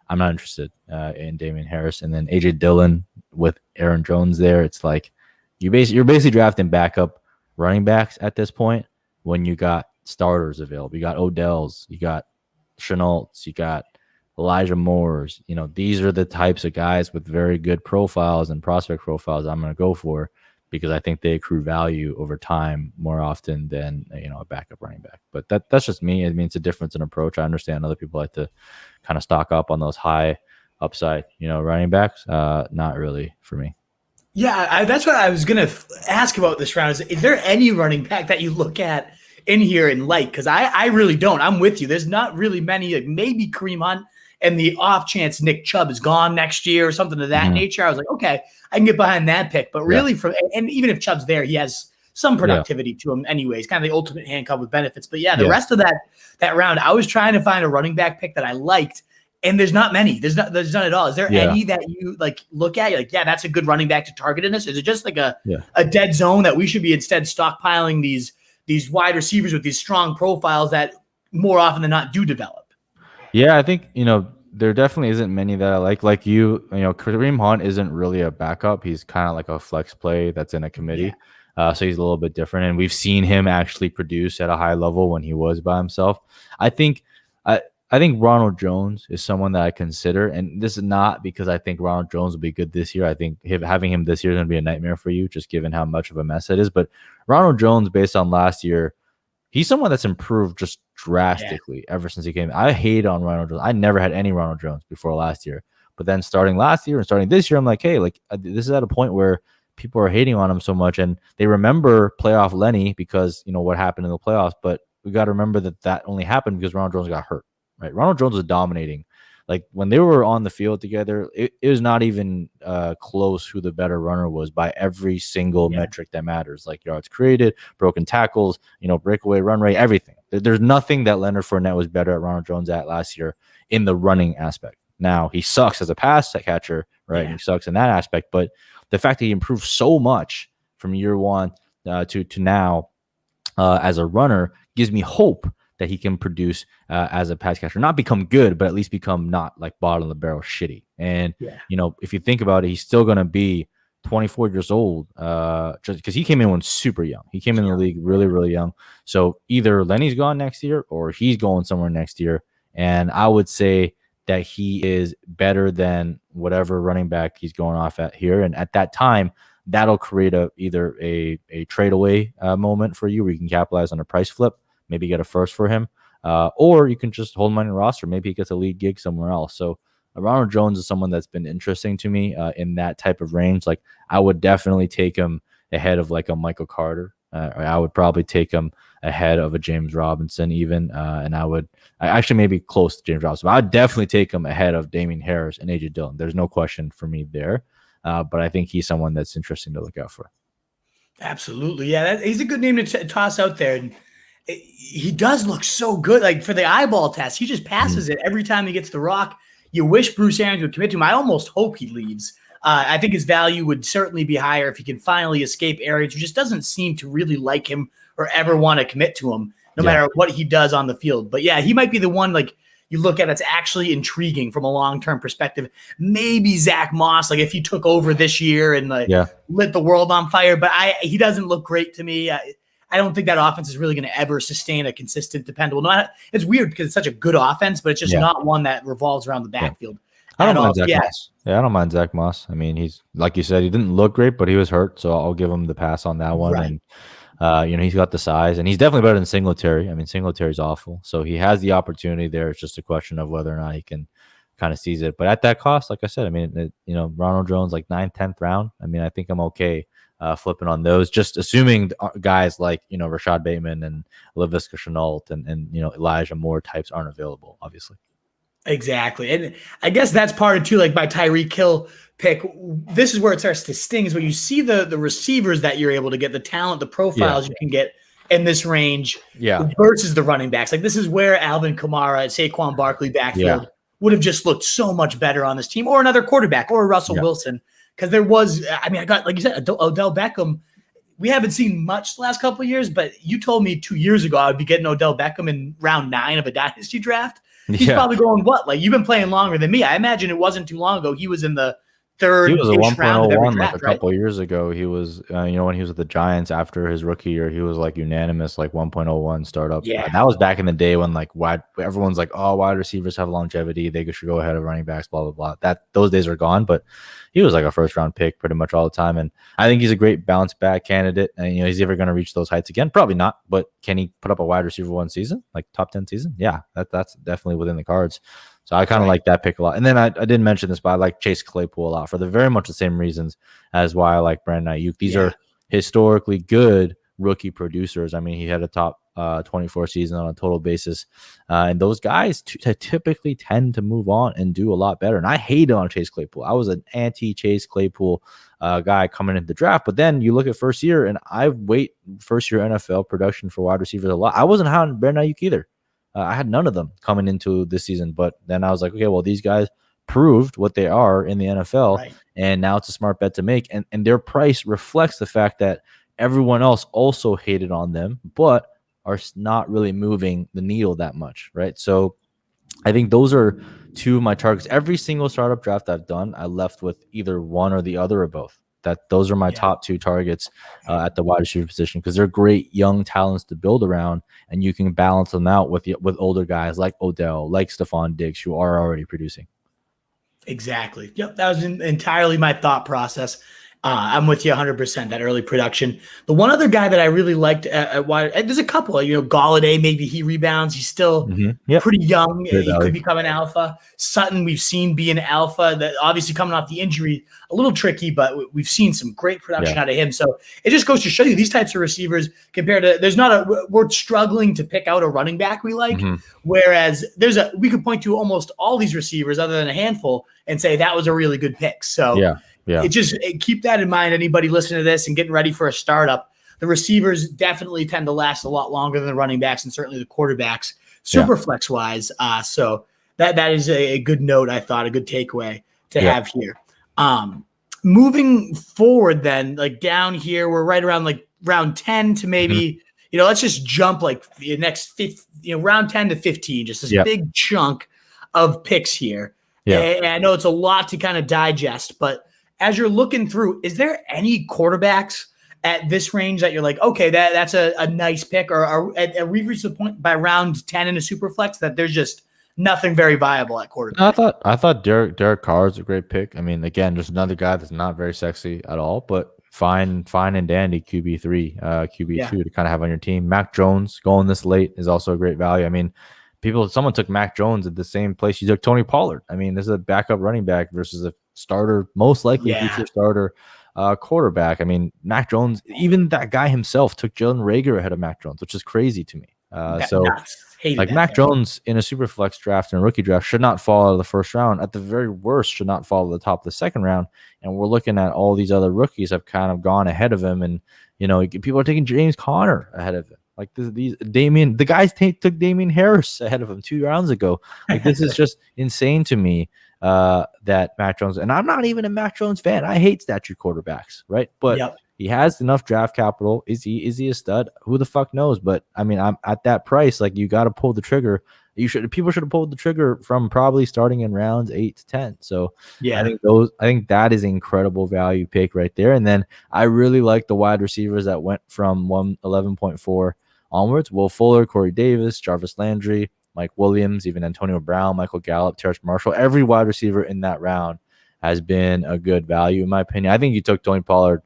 I'm not interested in Damian Harris. And then AJ Dillon with Aaron Jones there. It's like you're basically drafting backup running backs at this point when you got starters available. You got Odell's, you got Chenault's, you got Elijah Moore's. These are the types of guys with very good profiles and prospect profiles I'm going to go for, because I think they accrue value over time more often than a backup running back. But that's just me. I mean, it's a difference in approach. I understand other people like to kind of stock up on those high upside, running backs. Not really for me. Yeah, that's what I was going to ask about this round. Is there any running back that you look at in here and like? Because I really don't. I'm with you. There's not really many, like maybe Kareem Hunt, and the off chance Nick Chubb is gone next year or something of that nature. I was like, okay, I can get behind that pick. But really, and even if Chubb's there, he has some productivity to him anyways, kind of the ultimate handcuff with benefits. But the rest of that round, I was trying to find a running back pick that I liked, and there's not many. There's none at all. Is there any that you like look at? You're like, that's a good running back to target in this? Is it just like a dead zone that we should be instead stockpiling these wide receivers with these strong profiles that more often than not do develop? Yeah, I think, there definitely isn't many that I like. Like Kareem Hunt isn't really a backup. He's kind of like a flex play that's in a committee. So he's a little bit different. And we've seen him actually produce at a high level when he was by himself. I think Ronald Jones is someone that I consider. And this is not because I think Ronald Jones will be good this year. I think having him this year is going to be a nightmare for you, just given how much of a mess it is. But Ronald Jones, based on last year, he's someone that's improved just drastically ever since he came. I hate on Ronald Jones. I never had any Ronald Jones before last year. But then starting last year and starting this year, I'm like, hey, this is at a point where people are hating on him so much. And they remember playoff Lenny because, what happened in the playoffs. But we got to remember that only happened because Ronald Jones got hurt, right? Ronald Jones was dominating. Like when they were on the field together, it was not even close who the better runner was by every single metric that matters, like yards created, broken tackles, breakaway run rate, everything. There's nothing that Leonard Fournette was better at Ronald Jones at last year in the running aspect. Now he sucks as a pass catcher, right? He sucks in that aspect, but the fact that he improved so much from year one to now as a runner gives me hope that he can produce as a pass catcher, not become good, but at least become not like bottom of the barrel shitty. And, if you think about it, he's still going to be 24 years old just because he came in when super young. He came in the league really, really young. So either Lenny's gone next year or he's going somewhere next year. And I would say that he is better than whatever running back he's going off at here. And at that time, that'll create either a trade away moment for you where you can capitalize on a price flip, maybe get a first for him, or you can just hold him on your roster. Maybe he gets a lead gig somewhere else. So Ronald Jones is someone that's been interesting to me in that type of range. Like I would definitely take him ahead of like a Michael Carter. Or I would probably take him ahead of a James Robinson even. And I actually maybe close to James Robinson. But I'd definitely take him ahead of Damian Harris and AJ Dillon. There's no question for me there. But I think he's someone that's interesting to look out for. Absolutely. Yeah, he's a good name to toss out there. And he does look so good. Like for the eyeball test, he just passes it every time he gets the rock. You wish Bruce Arians would commit to him. I almost hope he leaves. I think his value would certainly be higher if he can finally escape Arians, who just doesn't seem to really like him or ever want to commit to him, no matter what he does on the field. But he might be the one like you look at it's actually intriguing from a long-term perspective. Maybe Zach Moss, like if he took over this year and lit the world on fire, but he doesn't look great to me. I don't think that offense is really going to ever sustain a consistent, dependable. It's weird because it's such a good offense, but it's just not one that revolves around the backfield. I don't mind Zach Moss. Yeah, I don't mind Zach Moss. I mean, he's like you said, he didn't look great, but he was hurt, so I'll give him the pass on that one. Right. And he's got the size, and he's definitely better than Singletary. I mean, Singletary's awful, so he has the opportunity there. It's just a question of whether or not he can kind of seize it. But at that cost, like I said, I mean, Ronald Jones like 9th, 10th round. I mean, I think I'm okay flipping on those, just assuming guys like Rashad Bateman and Laviska Shenault and Elijah Moore types aren't available, obviously. Exactly. And I guess that's part of too, like my Tyreek Hill pick. This is where it starts to sting, is when you see the receivers that you're able to get, the talent, the profiles you can get in this range versus the running backs. Like this is where Alvin Kamara and Saquon Barkley backfield would have just looked so much better on this team, or another quarterback or Russell Wilson. Because there was, I got, like you said, Odell Beckham we haven't seen much the last couple of years, but you told me 2 years ago I would be getting Odell Beckham in round 9 of a dynasty draft. He's probably going, what? Like, you've been playing longer than me. I imagine it wasn't too long ago. He was in the third He was a round of every 1.01 draft, like a couple of years ago. He was, when he was with the Giants after his rookie year, he was like unanimous, like 1.01 startup. Yeah. That was back in the day when like everyone's like, oh, wide receivers have longevity. They should go ahead of running backs, blah, blah, blah. Those days are gone, but he was like a first round pick pretty much all the time. And I think he's a great bounce back candidate. And, he's ever going to reach those heights again? Probably not, but can he put up a wide receiver one season, like top 10 season? Yeah, that's definitely within the cards. So I kind of like that pick a lot. And then I didn't mention this, but I like Chase Claypool a lot for the very much the same reasons as why I like Brandon Ayuk. These are historically good rookie producers. I mean, he had a top 24 season on a total basis. And those guys typically tend to move on and do a lot better. And I hated on Chase Claypool. I was an anti-Chase Claypool guy coming into the draft. But then you look at first year, and I weight first year NFL production for wide receivers a lot. I wasn't high on Brandon Ayuk either. I had none of them coming into this season, but then I was like, okay, well, these guys proved what they are in the NFL, and now it's a smart bet to make. And their price reflects the fact that everyone else also hated on them, but are not really moving the needle that much, right? So I think those are two of my targets. Every single startup draft I've done, I left with either one or the other or both. Those are my top two targets at the wide receiver position, because they're great young talents to build around, and you can balance them out with older guys like Odell, like Stephon Diggs, who are already producing. Exactly. Yep, that was entirely my thought process. I'm with you 100%, that early production. The one other guy that I really liked at wide, there's a couple, Galladay, maybe he rebounds. He's still pretty young. He could become an alpha. Sutton, we've seen be an alpha. That obviously coming off the injury, a little tricky, but we've seen some great production out of him. So it just goes to show you these types of receivers compared to, we're struggling to pick out a running back we like. Whereas we could point to almost all these receivers other than a handful and say that was a really good pick. So keep that in mind. Anybody listening to this and getting ready for a startup, the receivers definitely tend to last a lot longer than the running backs and certainly the quarterbacks, super flex wise. So that is a good note. I thought a good takeaway to have here. Moving forward, then, like down here, we're right around like round 10 to maybe, let's just jump like the next round 10 to 15, just this big chunk of picks here. And I know it's a lot to kind of digest, but as you're looking through, is there any quarterbacks at this range that you're like, okay, that's a nice pick, or are we reached the point by round 10 in a super flex that there's just nothing very viable at quarterback? I thought Derek Carr is a great pick. I mean, again, just another guy that's not very sexy at all, but fine and dandy QB3, QB2 to kind of have on your team. Mac Jones going this late is also a great value. I mean, someone took Mac Jones at the same place you took Tony Pollard. I mean, this is a backup running back versus a starter, most likely future starter quarterback. I mean, Mac Jones, even that guy himself took Jalen Reagor ahead of Mac Jones, which is crazy to me. Mac Jones in a super flex draft and a rookie draft should not fall out of the first round. At the very worst, should not fall to the top of the second round. And we're looking at all these other rookies have kind of gone ahead of him, and people are taking James Conner ahead of him. Like the guys took Damian Harris ahead of him 2 rounds ago. Like, this is just insane to me. That Mac Jones, and I'm not even a Mac Jones fan. I hate statue quarterbacks, right? But he has enough draft capital. Is he a stud? Who the fuck knows? But I mean, I'm at that price. Like, you got to pull the trigger. People should have pulled the trigger from probably starting in rounds 8 to 10. So I think that is incredible value pick right there. And then I really like the wide receivers that went from 111.4 onwards. Will Fuller, Corey Davis, Jarvis Landry, Mike Williams, even Antonio Brown, Michael Gallup, Terrace Marshall. Every wide receiver in that round has been a good value, in my opinion. I think you took Tony Pollard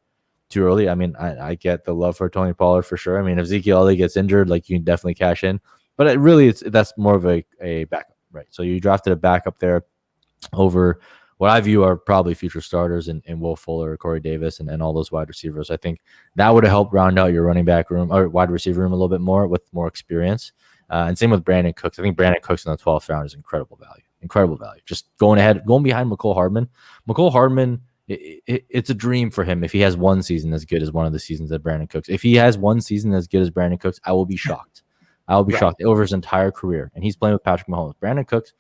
too early. I mean, I get the love for Tony Pollard for sure. I mean, if Ezekiel Elliott gets injured, like, you can definitely cash in. But that's more of a backup, right? So you drafted a backup there over what I view are probably future starters in Will Fuller, Corey Davis, and all those wide receivers. I think that would have helped round out your running back room or wide receiver room a little bit more with more experience. And same with Brandon Cooks. I think Brandon Cooks in the 12th round is incredible value. Just going behind McCole Hardman. McCole Hardman, it's a dream for him if he has one season as good as one of the seasons that Brandon Cooks. If he has one season as good as Brandon Cooks, I will be shocked. Shocked over his entire career. And he's playing with Patrick Mahomes. Brandon Cooks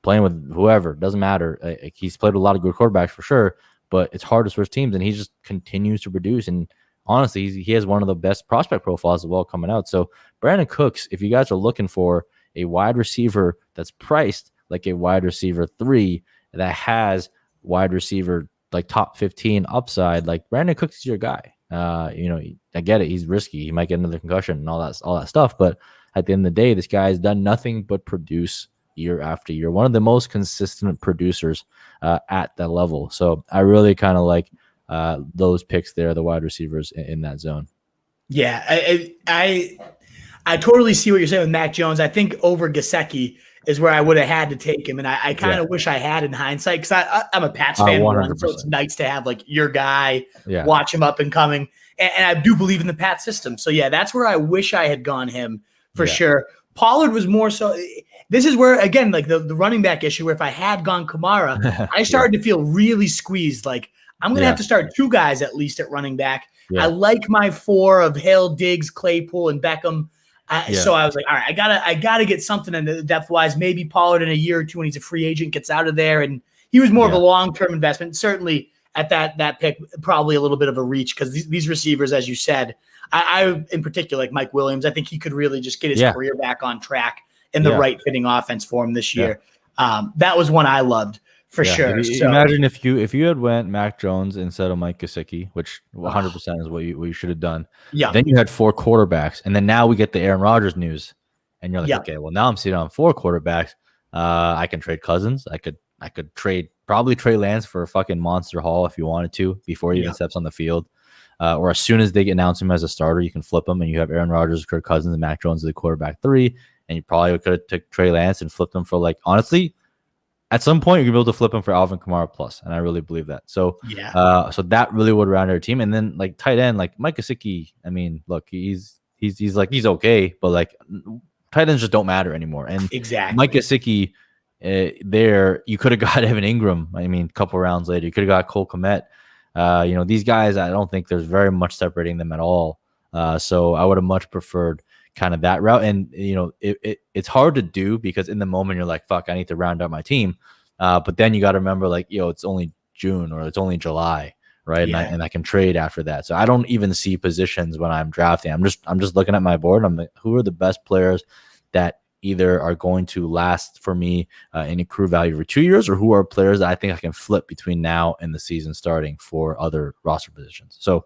playing with whoever, doesn't matter. He's played with a lot of good quarterbacks for sure, but it's hard to switch teams, and he just continues to produce. And honestly, he has one of the best prospect profiles as well coming out. So Brandon Cooks, if you guys are looking for a wide receiver that's priced like a wide receiver 3 that has wide receiver like top 15 upside, like Brandon Cooks is your guy. I get it. He's risky. He might get another concussion and all that stuff. But at the end of the day, this guy has done nothing but produce year after year. One of the most consistent producers at that level. So I really kind of like those picks there, the wide receivers in that zone. Yeah, I totally see what you're saying with Mac Jones. I think over Gesicki is where I would have had to take him, and I kind of wish I had in hindsight because I'm a Pats fan, so it's nice to have like your guy, watch him up and coming, and I do believe in the Pats system. So yeah, that's where I wish I had gone him for sure. Pollard was more so. This is where again, like the running back issue, where if I had gone Kamara, I started to feel really squeezed. Like I'm gonna have to start 2 guys at least at running back. I like my 4 of Hill, Diggs, Claypool, and Beckham. So I was like, all right, I gotta get something in the depth wise. Maybe Pollard in a year or 2 when he's a free agent gets out of there, and he was more of a long term investment. Certainly at that pick, probably a little bit of a reach because these receivers, as you said, I in particular like Mike Williams. I think he could really just get his career back on track in the right fitting offense for him this year. That was one I loved. For sure. Imagine if you had went Mac Jones instead of Mike Gesicki, which 100% is what you should have done. Yeah. Then you had 4 quarterbacks, and then now we get the Aaron Rodgers news, and you're like, okay, well now I'm sitting on 4 quarterbacks. I can trade Cousins. I could probably trade Lance for a fucking monster haul if you wanted to before he even steps on the field, or as soon as they announce him as a starter, you can flip him, and you have Aaron Rodgers, Kirk Cousins, and Mac Jones as the quarterback 3, and you probably could have took Trey Lance and flipped them for like honestly. At some point, you're going to be able to flip him for Alvin Kamara plus, and I really believe that. So, so that really would round our team. And then like tight end, like Mike Gesicki. I mean, look, he's okay, but like tight ends just don't matter anymore. And Mike Gesicki, there you could have got Evan Ingram. I mean, a couple rounds later, you could have got Cole Kmet. These guys, I don't think there's very much separating them at all. So I would have much preferred kind of that route. And it's hard to do because in the moment you're like, fuck, I need to round out my team, but then you got to remember like, it's only June or it's only July, right? And I can trade after that. So I don't even see positions when I'm drafting. I'm just looking at my board. I'm like, who are the best players that either are going to last for me in accrue value for 2 years, or who are players that I think I can flip between now and the season starting for other roster positions. So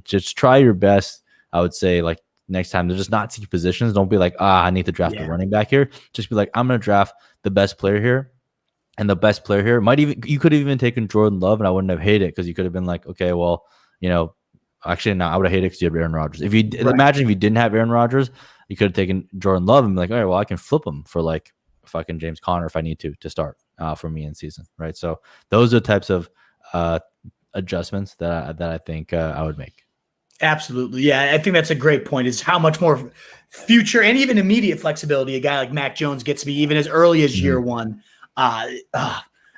just try your best. I would say like next time, they're just not see positions. Don't be like, I need to draft a running back here. Just be like, I'm going to draft the best player here. And the best player here you could have even taken Jordan Love, and I wouldn't have hated it because you could have been like, okay, well, actually, no, I would have hated it because you have Aaron Rodgers. Imagine if you didn't have Aaron Rodgers, you could have taken Jordan Love and be like, all right, well, I can flip him for like fucking James Conner if I need to start for me in season, right? So those are the types of adjustments that I think I would make. Absolutely. Yeah, I think that's a great point, is how much more future and even immediate flexibility a guy like Mac Jones gets me even as early as year one. I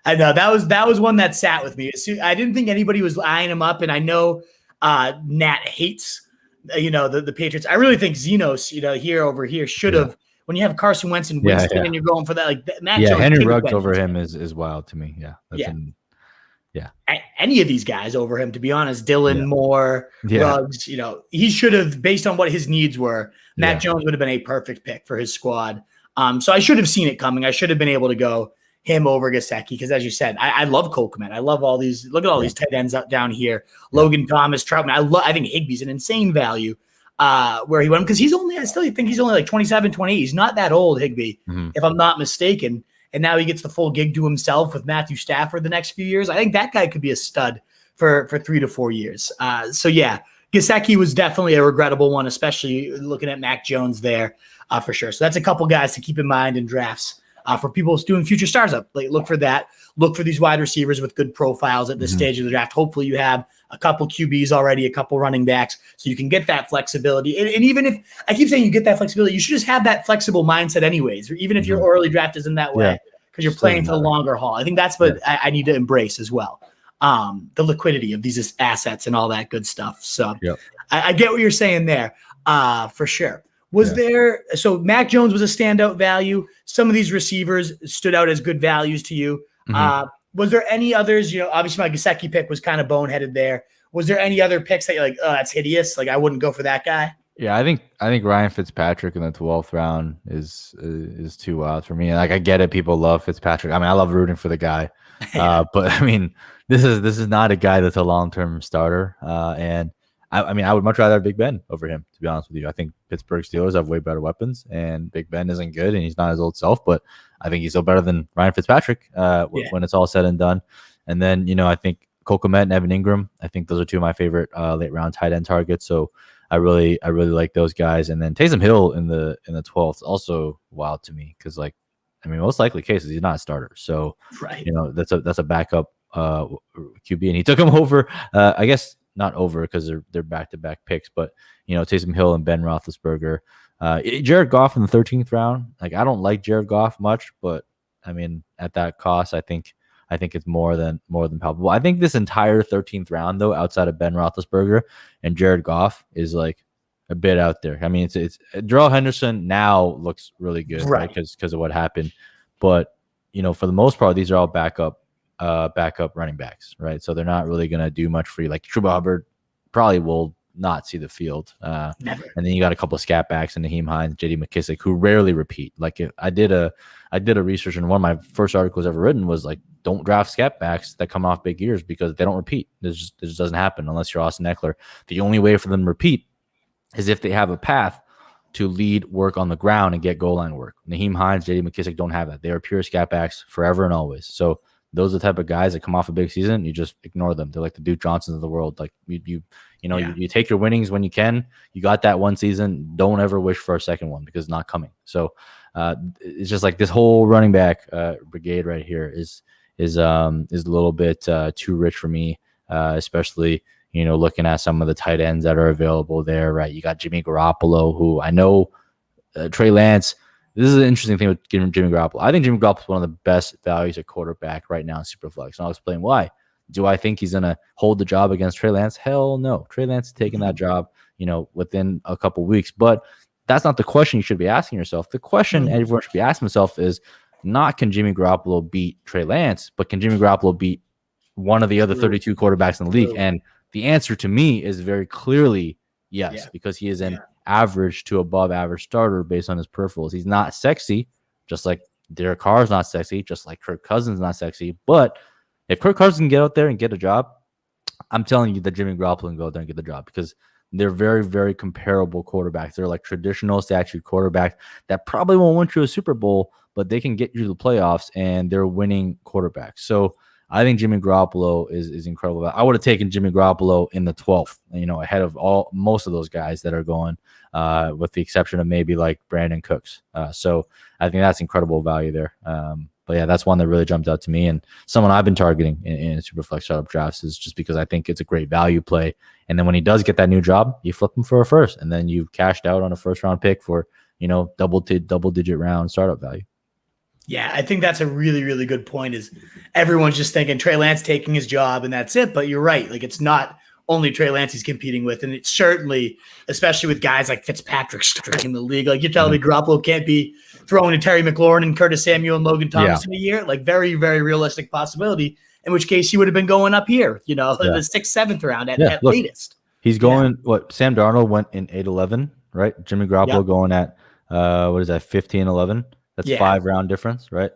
know that was one that sat with me. I didn't think anybody was eyeing him up, and I know Nat hates the Patriots. I really think Zenos, over here should have when you have Carson Wentz and Winston and you're going for that, like Mac Jones. Henry Ruggs over him is wild to me. Any of these guys over him, to be honest, Dylan Moore, Ruggs, he should have, based on what his needs were, Mac Jones would have been a perfect pick for his squad. So I should have seen it coming. I should have been able to go him over Gesicki because, as you said, I love Cole Kmet. I love all these. Look at all these tight ends up down here. Logan Thomas, Troutman. I think Higbee's an insane value where he went because I still think he's only like 27, 28. He's not that old, Higbee, if I'm not mistaken. And now he gets the full gig to himself with Matthew Stafford the next few years. I think that guy could be a stud for 3 to 4 years. Gesicki was definitely a regrettable one, especially looking at Mac Jones there for sure. So that's a couple guys to keep in mind in drafts for people doing future stars up. Like, look for that. Look for these wide receivers with good profiles at this stage of the draft. Hopefully you have a couple QBs already, a couple running backs, so you can get that flexibility. And even if I keep saying you get that flexibility, you should just have that flexible mindset anyways, or even if your early draft isn't that way, because you're playing for the longer haul. I think that's what I need to embrace as well. The liquidity of these assets and all that good stuff. So I get what you're saying there for sure. So Mac Jones was a standout value. Some of these receivers stood out as good values to you. Was there any others? Obviously my Gesicki pick was kind of boneheaded there. was there any other picks that you're like, oh, that's hideous? Like I wouldn't go for that guy. Yeah, I think Ryan Fitzpatrick in the 12th round is too wild for me. Like I get it, people love Fitzpatrick. I mean, I love rooting for the guy, but I mean, this is not a guy that's a long-term starter. And I mean, I would much rather have Big Ben over him, to be honest with you. I think Pittsburgh Steelers have way better weapons, and Big Ben isn't good, and he's not his old self, but I think he's still better than Ryan Fitzpatrick when it's all said and done. And then I think Cole Kmet and Evan Ingram. I think those are two of my favorite late round tight end targets. So I really like those guys. And then Taysom Hill in the 12th also wild to me because most likely cases he's not a starter. So that's a backup QB, and he took him over. I guess not over because they're back-to-back picks, but Taysom Hill and Ben Roethlisberger. Jared Goff in the 13th round. Like I don't like Jared Goff much, but I mean at that cost, I think it's more than palpable. I think this entire 13th round, though, outside of Ben Roethlisberger and Jared Goff, is like a bit out there. I mean, it's Darrell Henderson now looks really good, right? Because of what happened, but for the most part, these are all backup running backs, right? So they're not really gonna do much for you. Like Chuba Hubbard probably will not see the field, and then you got a couple of scat backs and Naheem Hines, J.D. McKissick, who rarely repeat. Like if I did a research, and one of my first articles ever written was like, don't draft scat backs that come off big years because they don't repeat. This just doesn't happen unless you're Austin Eckler. The only way for them to repeat is if they have a path to lead work on the ground and get goal line work. Naheem Hines, J.D. McKissick don't have that. They are pure scat backs forever and always. So those are the type of guys that come off a big season. You just ignore them. They're like the Duke Johnsons of the world. Like you take your winnings when you can. You got that one season. Don't ever wish for a second one because it's not coming. So it's just like this whole running back brigade right here is a little bit too rich for me, especially looking at some of the tight ends that are available there. Right, you got Jimmy Garoppolo, who I know Trey Lance. This is an interesting thing with Jimmy Garoppolo. I think Jimmy Garoppolo is one of the best values at quarterback right now in Superflex, and I'll explain why. Do I think he's going to hold the job against Trey Lance? Hell no. Trey Lance is taking that job, within a couple weeks. But that's not the question you should be asking yourself. The question everyone should be asking themselves is not can Jimmy Garoppolo beat Trey Lance, but can Jimmy Garoppolo beat one of the other 32 quarterbacks in the league? And the answer to me is very clearly yes, because he is an average to above average starter based on his peripherals. He's not sexy, just like Derek Carr is not sexy, just like Kirk Cousins is not sexy. But if Kirk Cousins can get out there and get a job, I'm telling you that Jimmy Garoppolo can go out there and get the job because they're very, very comparable quarterbacks. They're like traditional statute quarterbacks that probably won't win you a Super Bowl, but they can get you to the playoffs, and they're winning quarterbacks. So I think Jimmy Garoppolo is incredible. I would have taken Jimmy Garoppolo in the 12th, ahead of most of those guys that are going, with the exception of maybe like Brandon Cooks. So I think that's incredible value there. But yeah, that's one that really jumped out to me, and someone I've been targeting in Superflex startup drafts is just because I think it's a great value play. And then when he does get that new job, you flip him for a first, and then you've cashed out on a first round pick for double digit round startup value. Yeah, I think that's a really, really good point. Is everyone's just thinking Trey Lance taking his job and that's it. But you're right. Like it's not only Trey Lance he's competing with. And it's certainly, especially with guys like Fitzpatrick in the league, like you're telling me Garoppolo can't be throwing to Terry McLaurin and Curtis Samuel and Logan Thomas in a year. Like very, very realistic possibility, in which case he would have been going up here, the 6th, 7th round at latest. He's going, Sam Darnold went in 8-11, right? Jimmy Garoppolo going at, 15-11? That's 5 round difference, right?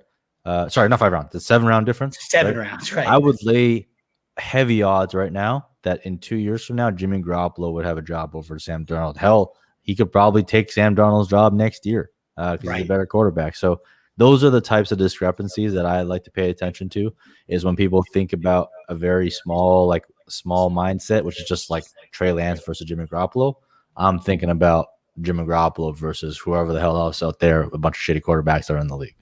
Sorry, not 5 rounds. It's 7 round difference. 7 rounds, right? I would lay heavy odds right now that in 2 years from now, Jimmy Garoppolo would have a job over Sam Darnold. Hell, he could probably take Sam Darnold's job next year because he's a better quarterback. So those are the types of discrepancies that I like to pay attention to, is when people think about a very small mindset, which is just like Trey Lance versus Jimmy Garoppolo. I'm thinking about Jimmy Garoppolo versus whoever the hell else out there, a bunch of shitty quarterbacks that are in the league.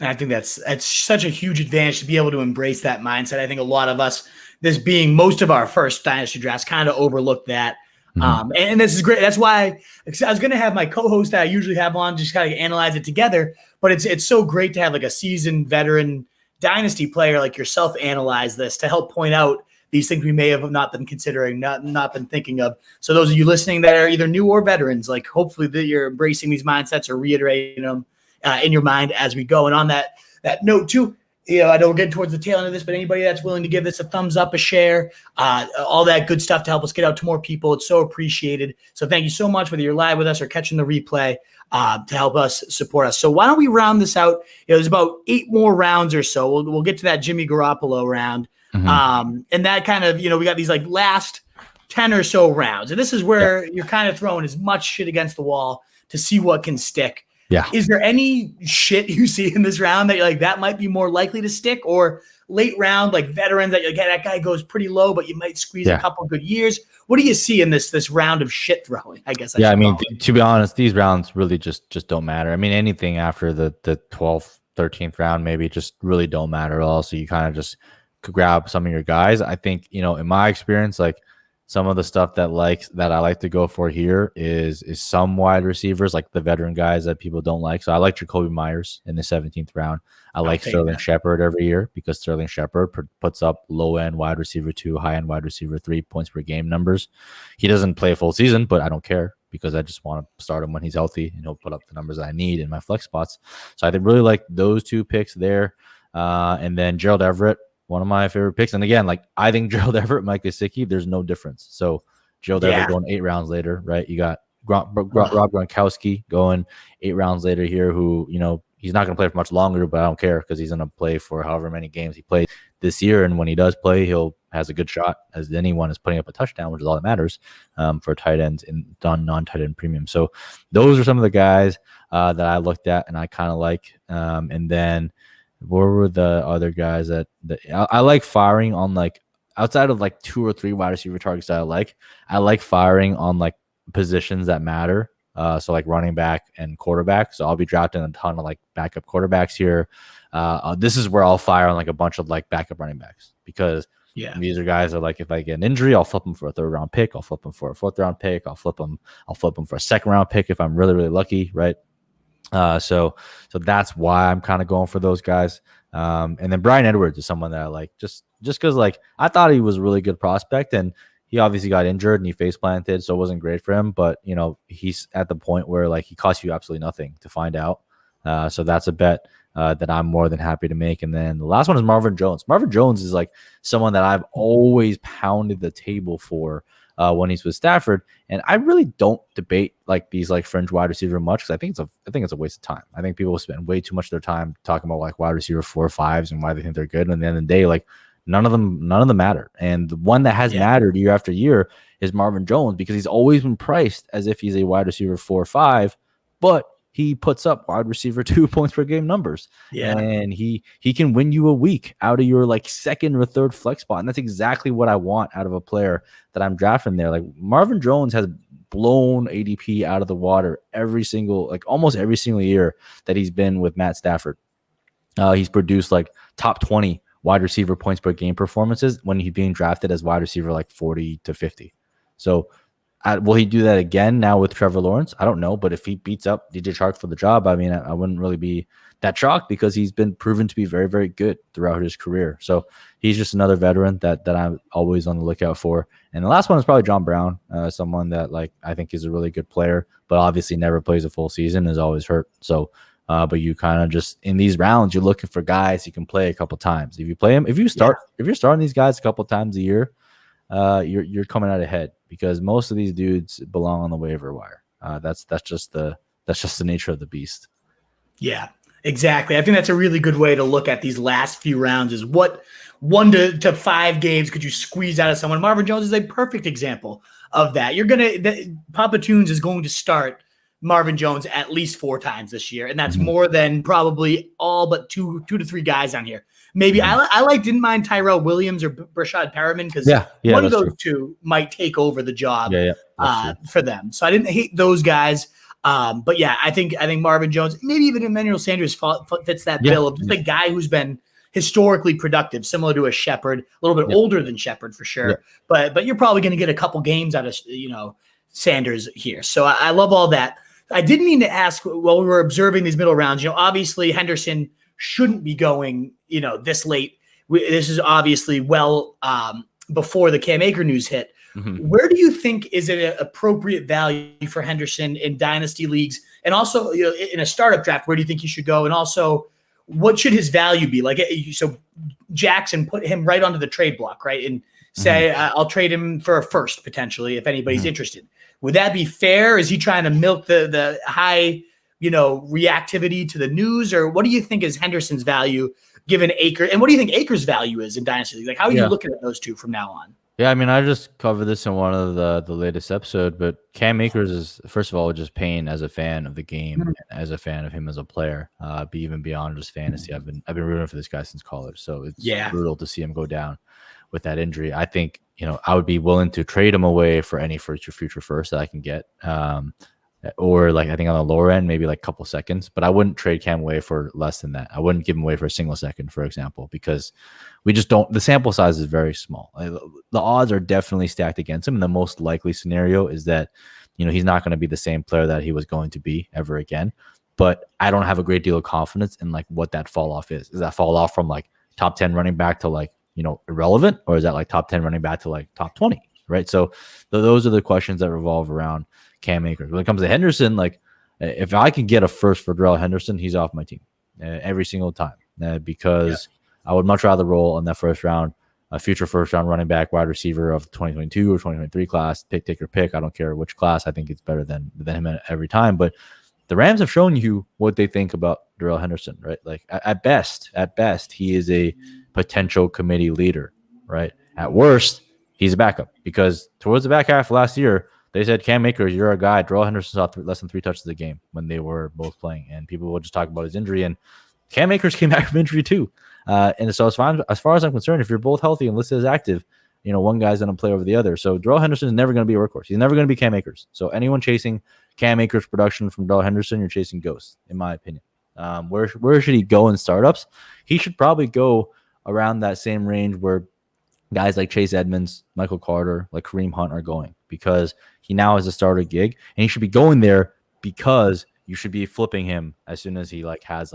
And I think that's such a huge advantage to be able to embrace that mindset. I think a lot of us, this being most of our first dynasty drafts, kind of overlooked that. And this is great. That's why I was going to have my co-host that I usually have on just kind of analyze it together. But it's so great to have like a seasoned veteran dynasty player like yourself analyze this to help point out these things we may have not been considering, not been thinking of. So those of you listening that are either new or veterans, like hopefully that you're embracing these mindsets or reiterating them in your mind as we go. And on that note too, I know we're getting towards the tail end of this, but anybody that's willing to give this a thumbs up, a share, all that good stuff to help us get out to more people, it's so appreciated. So thank you so much, whether you're live with us or catching the replay, to help us support us. So why don't we round this out? There's about 8 more rounds or so. We'll get to that Jimmy Garoppolo round. And that kind of, we got these like last 10 or so rounds. And this is where you're kind of throwing as much shit against the wall to see what can stick. Yeah. Is there any shit you see in this round that you're like, that might be more likely to stick, or late round, like veterans that you're like, that guy goes pretty low, but you might squeeze a couple good years? What do you see in this round of shit throwing? I guess. To be honest, these rounds really just don't matter. I mean, anything after the 12th, 13th round, maybe just really don't matter at all. So you kind of just could grab some of your guys. I think, in my experience, like, some of the stuff that I like to go for here is some wide receivers, like the veteran guys that people don't like. So I like Jacoby Myers in the 17th round. I like Sterling Shepard every year because Sterling Shepard puts up low-end wide receiver 2, high-end wide receiver 3 points per game numbers. He doesn't play a full season, but I don't care because I just want to start him when he's healthy and he'll put up the numbers that I need in my flex spots. So I really like those 2 picks there. And then Gerald Everett, one of my favorite picks. And again, like, I think Gerald Everett, Mike Gesicki, there's no difference. So Gerald Everett going 8 rounds later, right? You got Rob Gronkowski going 8 rounds later here, who, he's not going to play for much longer, but I don't care because he's going to play for however many games he plays this year. And when he does play, has a good shot as anyone is putting up a touchdown, which is all that matters for tight ends in non-tight end premium. So those are some of the guys that I looked at and I kind of like. And then what were the other guys that I like firing on, like, outside of like 2 or 3 wide receiver targets that I like firing on like positions that matter. So like running back and quarterback. So I'll be drafting a ton of like backup quarterbacks here. This is where I'll fire on like a bunch of like backup running backs because these are guys that, like, if I get an injury, I'll flip them for a 3rd round pick. I'll flip them for a 4th round pick. I'll flip them for a 2nd round pick if I'm really, really lucky. Right. So that's why I'm kind of going for those guys. And then Bryan Edwards is someone that I like just because, like, I thought he was a really good prospect and he obviously got injured and he face planted, so it wasn't great for him. But, he's at the point where, like, he costs you absolutely nothing to find out. So that's a bet that I'm more than happy to make. And then the last one is Marvin Jones. Marvin Jones is like someone that I've always pounded the table for when he's with Stafford, and I really don't debate like these like fringe wide receiver much because I think it's a waste of time. I think people spend way too much of their time talking about like wide receiver 4 or 5s and why they think they're good, and at the end of the day, like none of them matter. And the one that has mattered year after year is Marvin Jones because he's always been priced as if he's a wide receiver 4 or 5, but he puts up wide receiver 2 points per game numbers. And he can win you a week out of your like 2nd or 3rd flex spot. And that's exactly what I want out of a player that I'm drafting there. Like Marvin Jones has blown ADP out of the water almost every single year that he's been with Matt Stafford. He's produced like top 20 wide receiver points per game performances when he's being drafted as wide receiver like 40 to 50. So will he do that again now with Trevor Lawrence? I don't know, but if he beats up DJ Chark for the job, I mean, I wouldn't really be that shocked because he's been proven to be very, very good throughout his career. So he's just another veteran that I'm always on the lookout for. And the last one is probably John Brown, someone that like I think is a really good player, but obviously never plays a full season, is always hurt. So, but you kind of just in these rounds, you're looking for guys you can play a couple times. If you play them, if you're starting these guys a couple times a year, you're coming out ahead because most of these dudes belong on the waiver wire. That's just the nature of the beast. Yeah, exactly. I think that's a really good way to look at these last few rounds is what 1 to 5 games could you squeeze out of someone. Marvin Jones is a perfect example of that. Papa Tunes is going to start Marvin Jones at least 4 times this year, and that's more than probably all but two to 3 guys on here. Maybe didn't mind Tyrell Williams or Brashad Perriman because one of those 2 might take over the job for them. So I didn't hate those guys. But yeah, I think Marvin Jones, maybe even Emmanuel Sanders fits that bill of just a guy who's been historically productive, similar to a Shepard, a little bit older than Shepard for sure. But you're probably going to get a couple games out of Sanders here. So I love all that. I did mean to ask while we were observing these middle rounds. Obviously Henderson shouldn't be going this late. This is obviously before the Cam Akers news hit. Where do you think is an appropriate value for Henderson in dynasty leagues? And also in a startup draft, where do you think he should go? And also what should his value be? Like, so Jackson put him right onto the trade block, right? And say, I'll trade him for a first potentially if anybody's interested. Would that be fair? Is he trying to milk the high, reactivity to the news? Or what do you think is Henderson's value given Akers? And what do you think Akers' value is in Dynasty? Like, how are you looking at those two from now on? Yeah, I mean, I just covered this in one of the latest episode, but Cam Akers is, first of all, just paying as a fan of the game, and as a fan of him as a player, be even beyond just fantasy. I've been rooting for this guy since college, so it's brutal to see him go down with that injury. I think, I would be willing to trade him away for any future first that I can get. Or like, I think on the lower end, maybe like a couple seconds, but I wouldn't trade Cam away for less than that. I wouldn't give him away for a single second, for example, because we just don't, the sample size is very small. The odds are definitely stacked against him. And the most likely scenario is that, he's not going to be the same player that he was going to be ever again. But I don't have a great deal of confidence in like what that fall off is. Is that fall off from like top 10 running back to like, irrelevant? Or is that like top 10 running back to like top 20? Right. So those are the questions that revolve around Cam Akers. When it comes to Henderson, like if I could get a first for Gerald Henderson, he's off my team every single time because I would much rather roll in that first round, a future first round running back, wide receiver of the 2022 or 2023 class, take your pick. I don't care which class. I think it's better than him every time. But the Rams have shown you what they think about Darrell Henderson, right? Like at best, he is a potential committee leader, right? At worst, he's a backup because towards the back half of last year, they said, Cam Akers, you're a guy. Darrell Henderson saw less than 3 touches a game when they were both playing, and people will just talk about his injury. And Cam Akers came back from injury too. And so as far as I'm concerned, if you're both healthy and listed as active, one guy's going to play over the other. So Darrell Henderson is never going to be a workhorse. He's never going to be Cam Akers. So anyone chasing Cam Akers production from Darrell Henderson, you're chasing ghosts, in my opinion. Where should he go in startups? He should probably go around that same range where guys like Chase Edmonds, Michael Carter, like Kareem Hunt are going, because he now has a starter gig, and he should be going there because you should be flipping him as soon as he has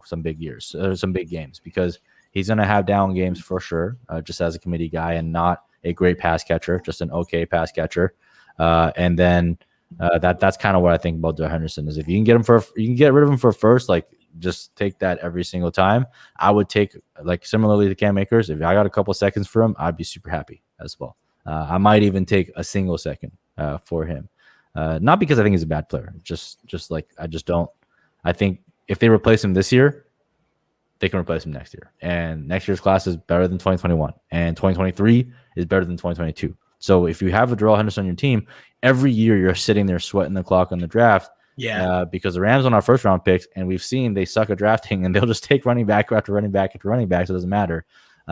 some big years or some big games, because he's going to have down games for sure, just as a committee guy and not a great pass catcher, just an okay pass catcher. And then that's kind of what I think about Darrell Henderson is if you can get rid of him for first, like just take that every single time. I would take, like similarly to Cam Akers, if I got a couple seconds for him, I'd be super happy as well. I might even take a single second for him. Not because I think he's a bad player, just like I just don't. I think if they replace him this year, they can replace him next year. And next year's class is better than 2021. And 2023 is better than 2022. So if you have a Darrell Henderson on your team, every year you're sitting there sweating the clock on the draft. Because the Rams on our first round picks, and we've seen they suck at drafting, and they'll just take running back after running back after running back. So it doesn't matter.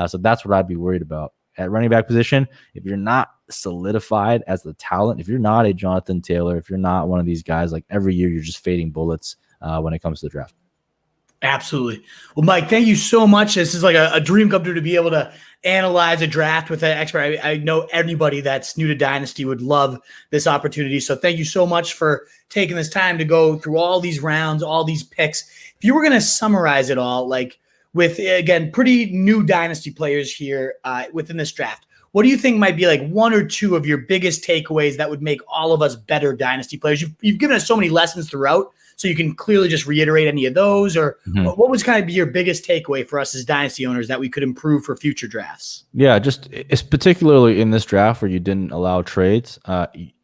So that's what I'd be worried about at running back position. If you're not solidified as the talent, if you're not a Jonathan Taylor, if you're not one of these guys, like every year you're just fading bullets when it comes to the draft. Absolutely. Well, Mike, thank you so much. This is like a dream come true to be able to analyze a draft with an expert. I know everybody that's new to Dynasty would love this opportunity. So thank you so much for taking this time to go through all these rounds, all these picks. If you were going to summarize it all, like with, again, pretty new Dynasty players here within this draft, what do you think might be like one or two of your biggest takeaways that would make all of us better Dynasty players? You've given us so many lessons throughout, so you can clearly just reiterate any of those, or what was kind of be your biggest takeaway for us as Dynasty owners that we could improve for future drafts? Yeah, it's particularly in this draft where you didn't allow trades.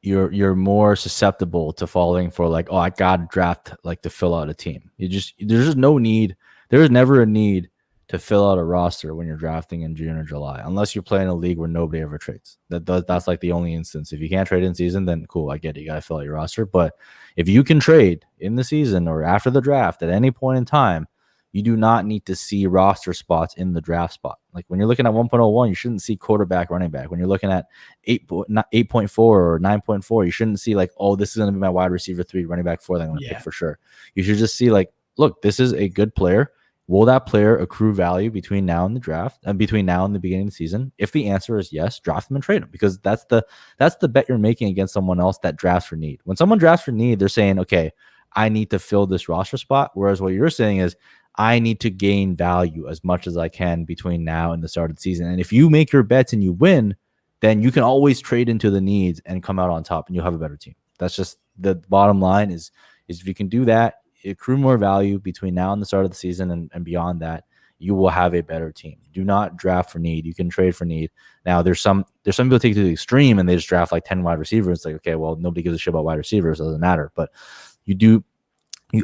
You're more susceptible to falling for like, I got to draft like to fill out a team. There's just no need. There is never a need to fill out a roster when you're drafting in June or July, unless you're playing a league where nobody ever trades. That's like the only instance. If you can't trade in season, then cool, I get it. You got to fill out your roster. But if you can trade in the season or after the draft at any point in time, you do not need to see roster spots in the draft spot. Like when you're looking at 1.01, you shouldn't see quarterback, running back. When you're looking at 8.4 or 9.4, you shouldn't see like, this is going to be my wide receiver 3, running back 4 that I'm going to pick for sure. You should just see like, look, this is a good player. Will that player accrue value between now and the draft and between now and the beginning of the season? If the answer is yes, draft them and trade them, because that's the bet you're making against someone else that drafts for need. When someone drafts for need, they're saying, okay, I need to fill this roster spot. Whereas what you're saying is, I need to gain value as much as I can between now and the start of the season. And if you make your bets and you win, then you can always trade into the needs and come out on top, and you'll have a better team. That's just the bottom line is if you can do that, accrue more value between now and the start of the season and beyond that, you will have a better team. Do not draft for need. You can trade for need. Now, there's some people take it to the extreme and they just draft like 10 wide receivers. It's like, okay, well, nobody gives a shit about wide receivers. It doesn't matter. But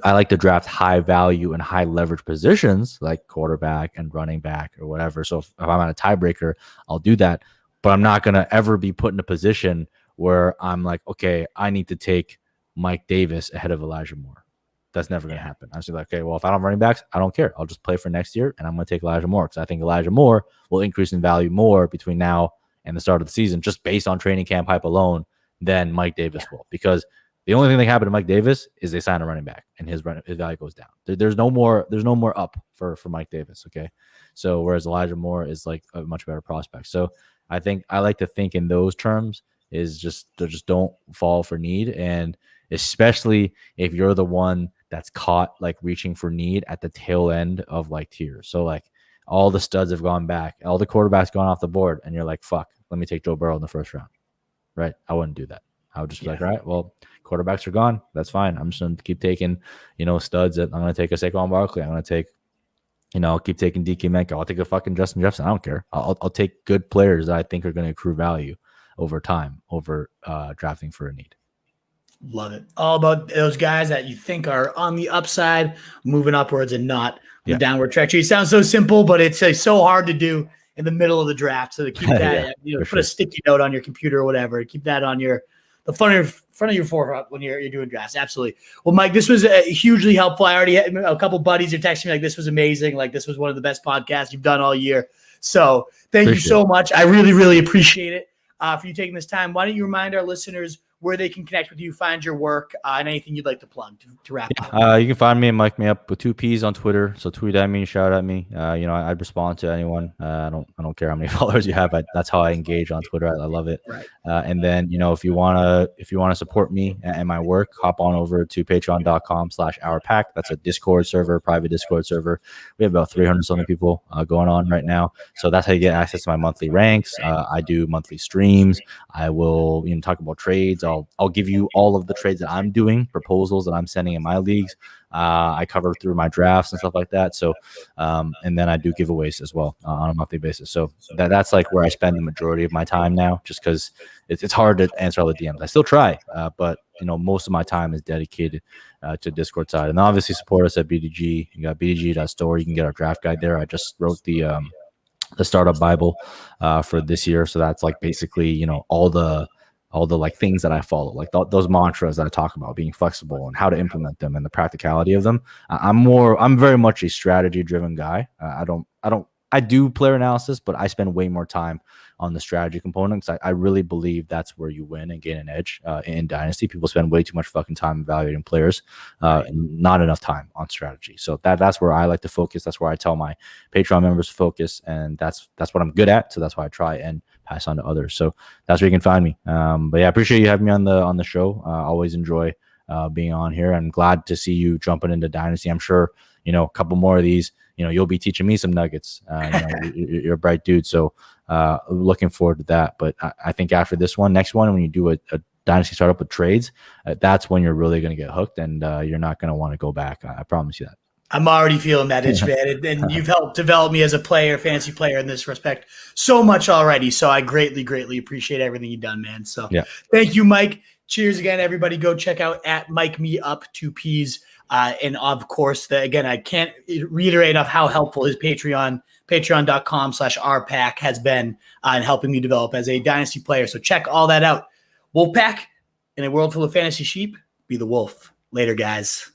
I like to draft high value and high leverage positions like quarterback and running back or whatever. So if I'm at a tiebreaker, I'll do that. But I'm not going to ever be put in a position where I'm like, okay, I need to take Mike Davis ahead of Elijah Moore. That's never going to happen. I'm just like, okay, well, if I don't have running backs, I don't care. I'll just play for next year, and I'm going to take Elijah Moore because I think Elijah Moore will increase in value more between now and the start of the season just based on training camp hype alone than Mike Davis will. Because the only thing that happened to Mike Davis is they signed a running back, and his value goes down. There's no more up for Mike Davis, okay? So whereas Elijah Moore is like a much better prospect. So I think I like to think in those terms is just don't fall for need, and especially if you're the one that's caught like reaching for need at the tail end of like tiers. So like all the studs have gone back, all the quarterbacks gone off the board, and you're like, fuck, let me take Joe Burrow in the first round, right? I wouldn't do that. I would just be like, all right, well, quarterbacks are gone. That's fine. I'm just going to keep taking, studs. I'm going to take a Saquon Barkley. I'm going to take, I'll keep taking DK Metcalf. I'll take a fucking Justin Jefferson. I don't care. I'll take good players that I think are going to accrue value over time over drafting for a need. Love it. All about those guys that you think are on the upside, moving upwards and not the downward trajectory. It sounds so simple, but it's so hard to do in the middle of the draft. So to keep that, put a sticky note on your computer or whatever, keep that on the front of your forefront when you're doing drafts. Absolutely. Well, Mike, this was hugely helpful. I already had a couple buddies are texting me like this was amazing. Like this was one of the best podcasts you've done all year. So thank you so much. I really, really appreciate it for you taking this time. Why don't you remind our listeners where they can connect with you, find your work, and anything you'd like to plug to wrap up. You can find me and Mike Me Up with 2 P's on Twitter. So tweet at me, shout at me. I respond to anyone. I don't care how many followers you have. That's how I engage on Twitter. I love it. Right. And then if you wanna support me and my work, hop on over to patreon.com/ourpack. That's a Discord server, private Discord server. We have about 300 something people going on right now. So that's how you get access to my monthly ranks. I do monthly streams. I will talk about trades. I'll give you all of the trades that I'm doing, proposals that I'm sending in my leagues. I cover through my drafts and stuff like that. So, and then I do giveaways as well on a monthly basis. So that's like where I spend the majority of my time now, just because it's hard to answer all the DMs. I still try, but most of my time is dedicated to Discord side. And obviously support us at BDG. You got BDG.store. You can get our draft guide there. I just wrote the startup Bible for this year. So that's like basically, all the like things that I follow, like those mantras that I talk about, being flexible and how to implement them and the practicality of them. I'm very much a strategy driven guy. I do player analysis, but I spend way more time on the strategy components. I really believe that's where you win and gain an edge in Dynasty. People spend way too much fucking time evaluating players and not enough time on strategy. So that's where I like to focus. That's where I tell my Patreon members to focus, and that's what I'm good at. So that's why I try and pass on to others. So that's where you can find me. But yeah, I appreciate you having me on the show. Always enjoy being on here. I'm glad to see you jumping into Dynasty. I'm sure a couple more of these. You'll be teaching me some nuggets. You're a bright dude. So looking forward to that. But I think after this next one, when you do a Dynasty startup with trades, that's when you're really going to get hooked, and you're not going to want to go back. I promise you that. I'm already feeling that itch, man. And you've helped develop me as a player, fantasy player in this respect so much already. So I greatly, greatly appreciate everything you've done, man. So Thank you, Mike. Cheers again, everybody. Go check out at Mike Me Up 2 P's. And of course, again, I can't reiterate enough how helpful his patreon.com/rpack has been in helping me develop as a Dynasty player. So check all that out. Wolfpack, in a world full of fantasy sheep, be the wolf. Later, guys.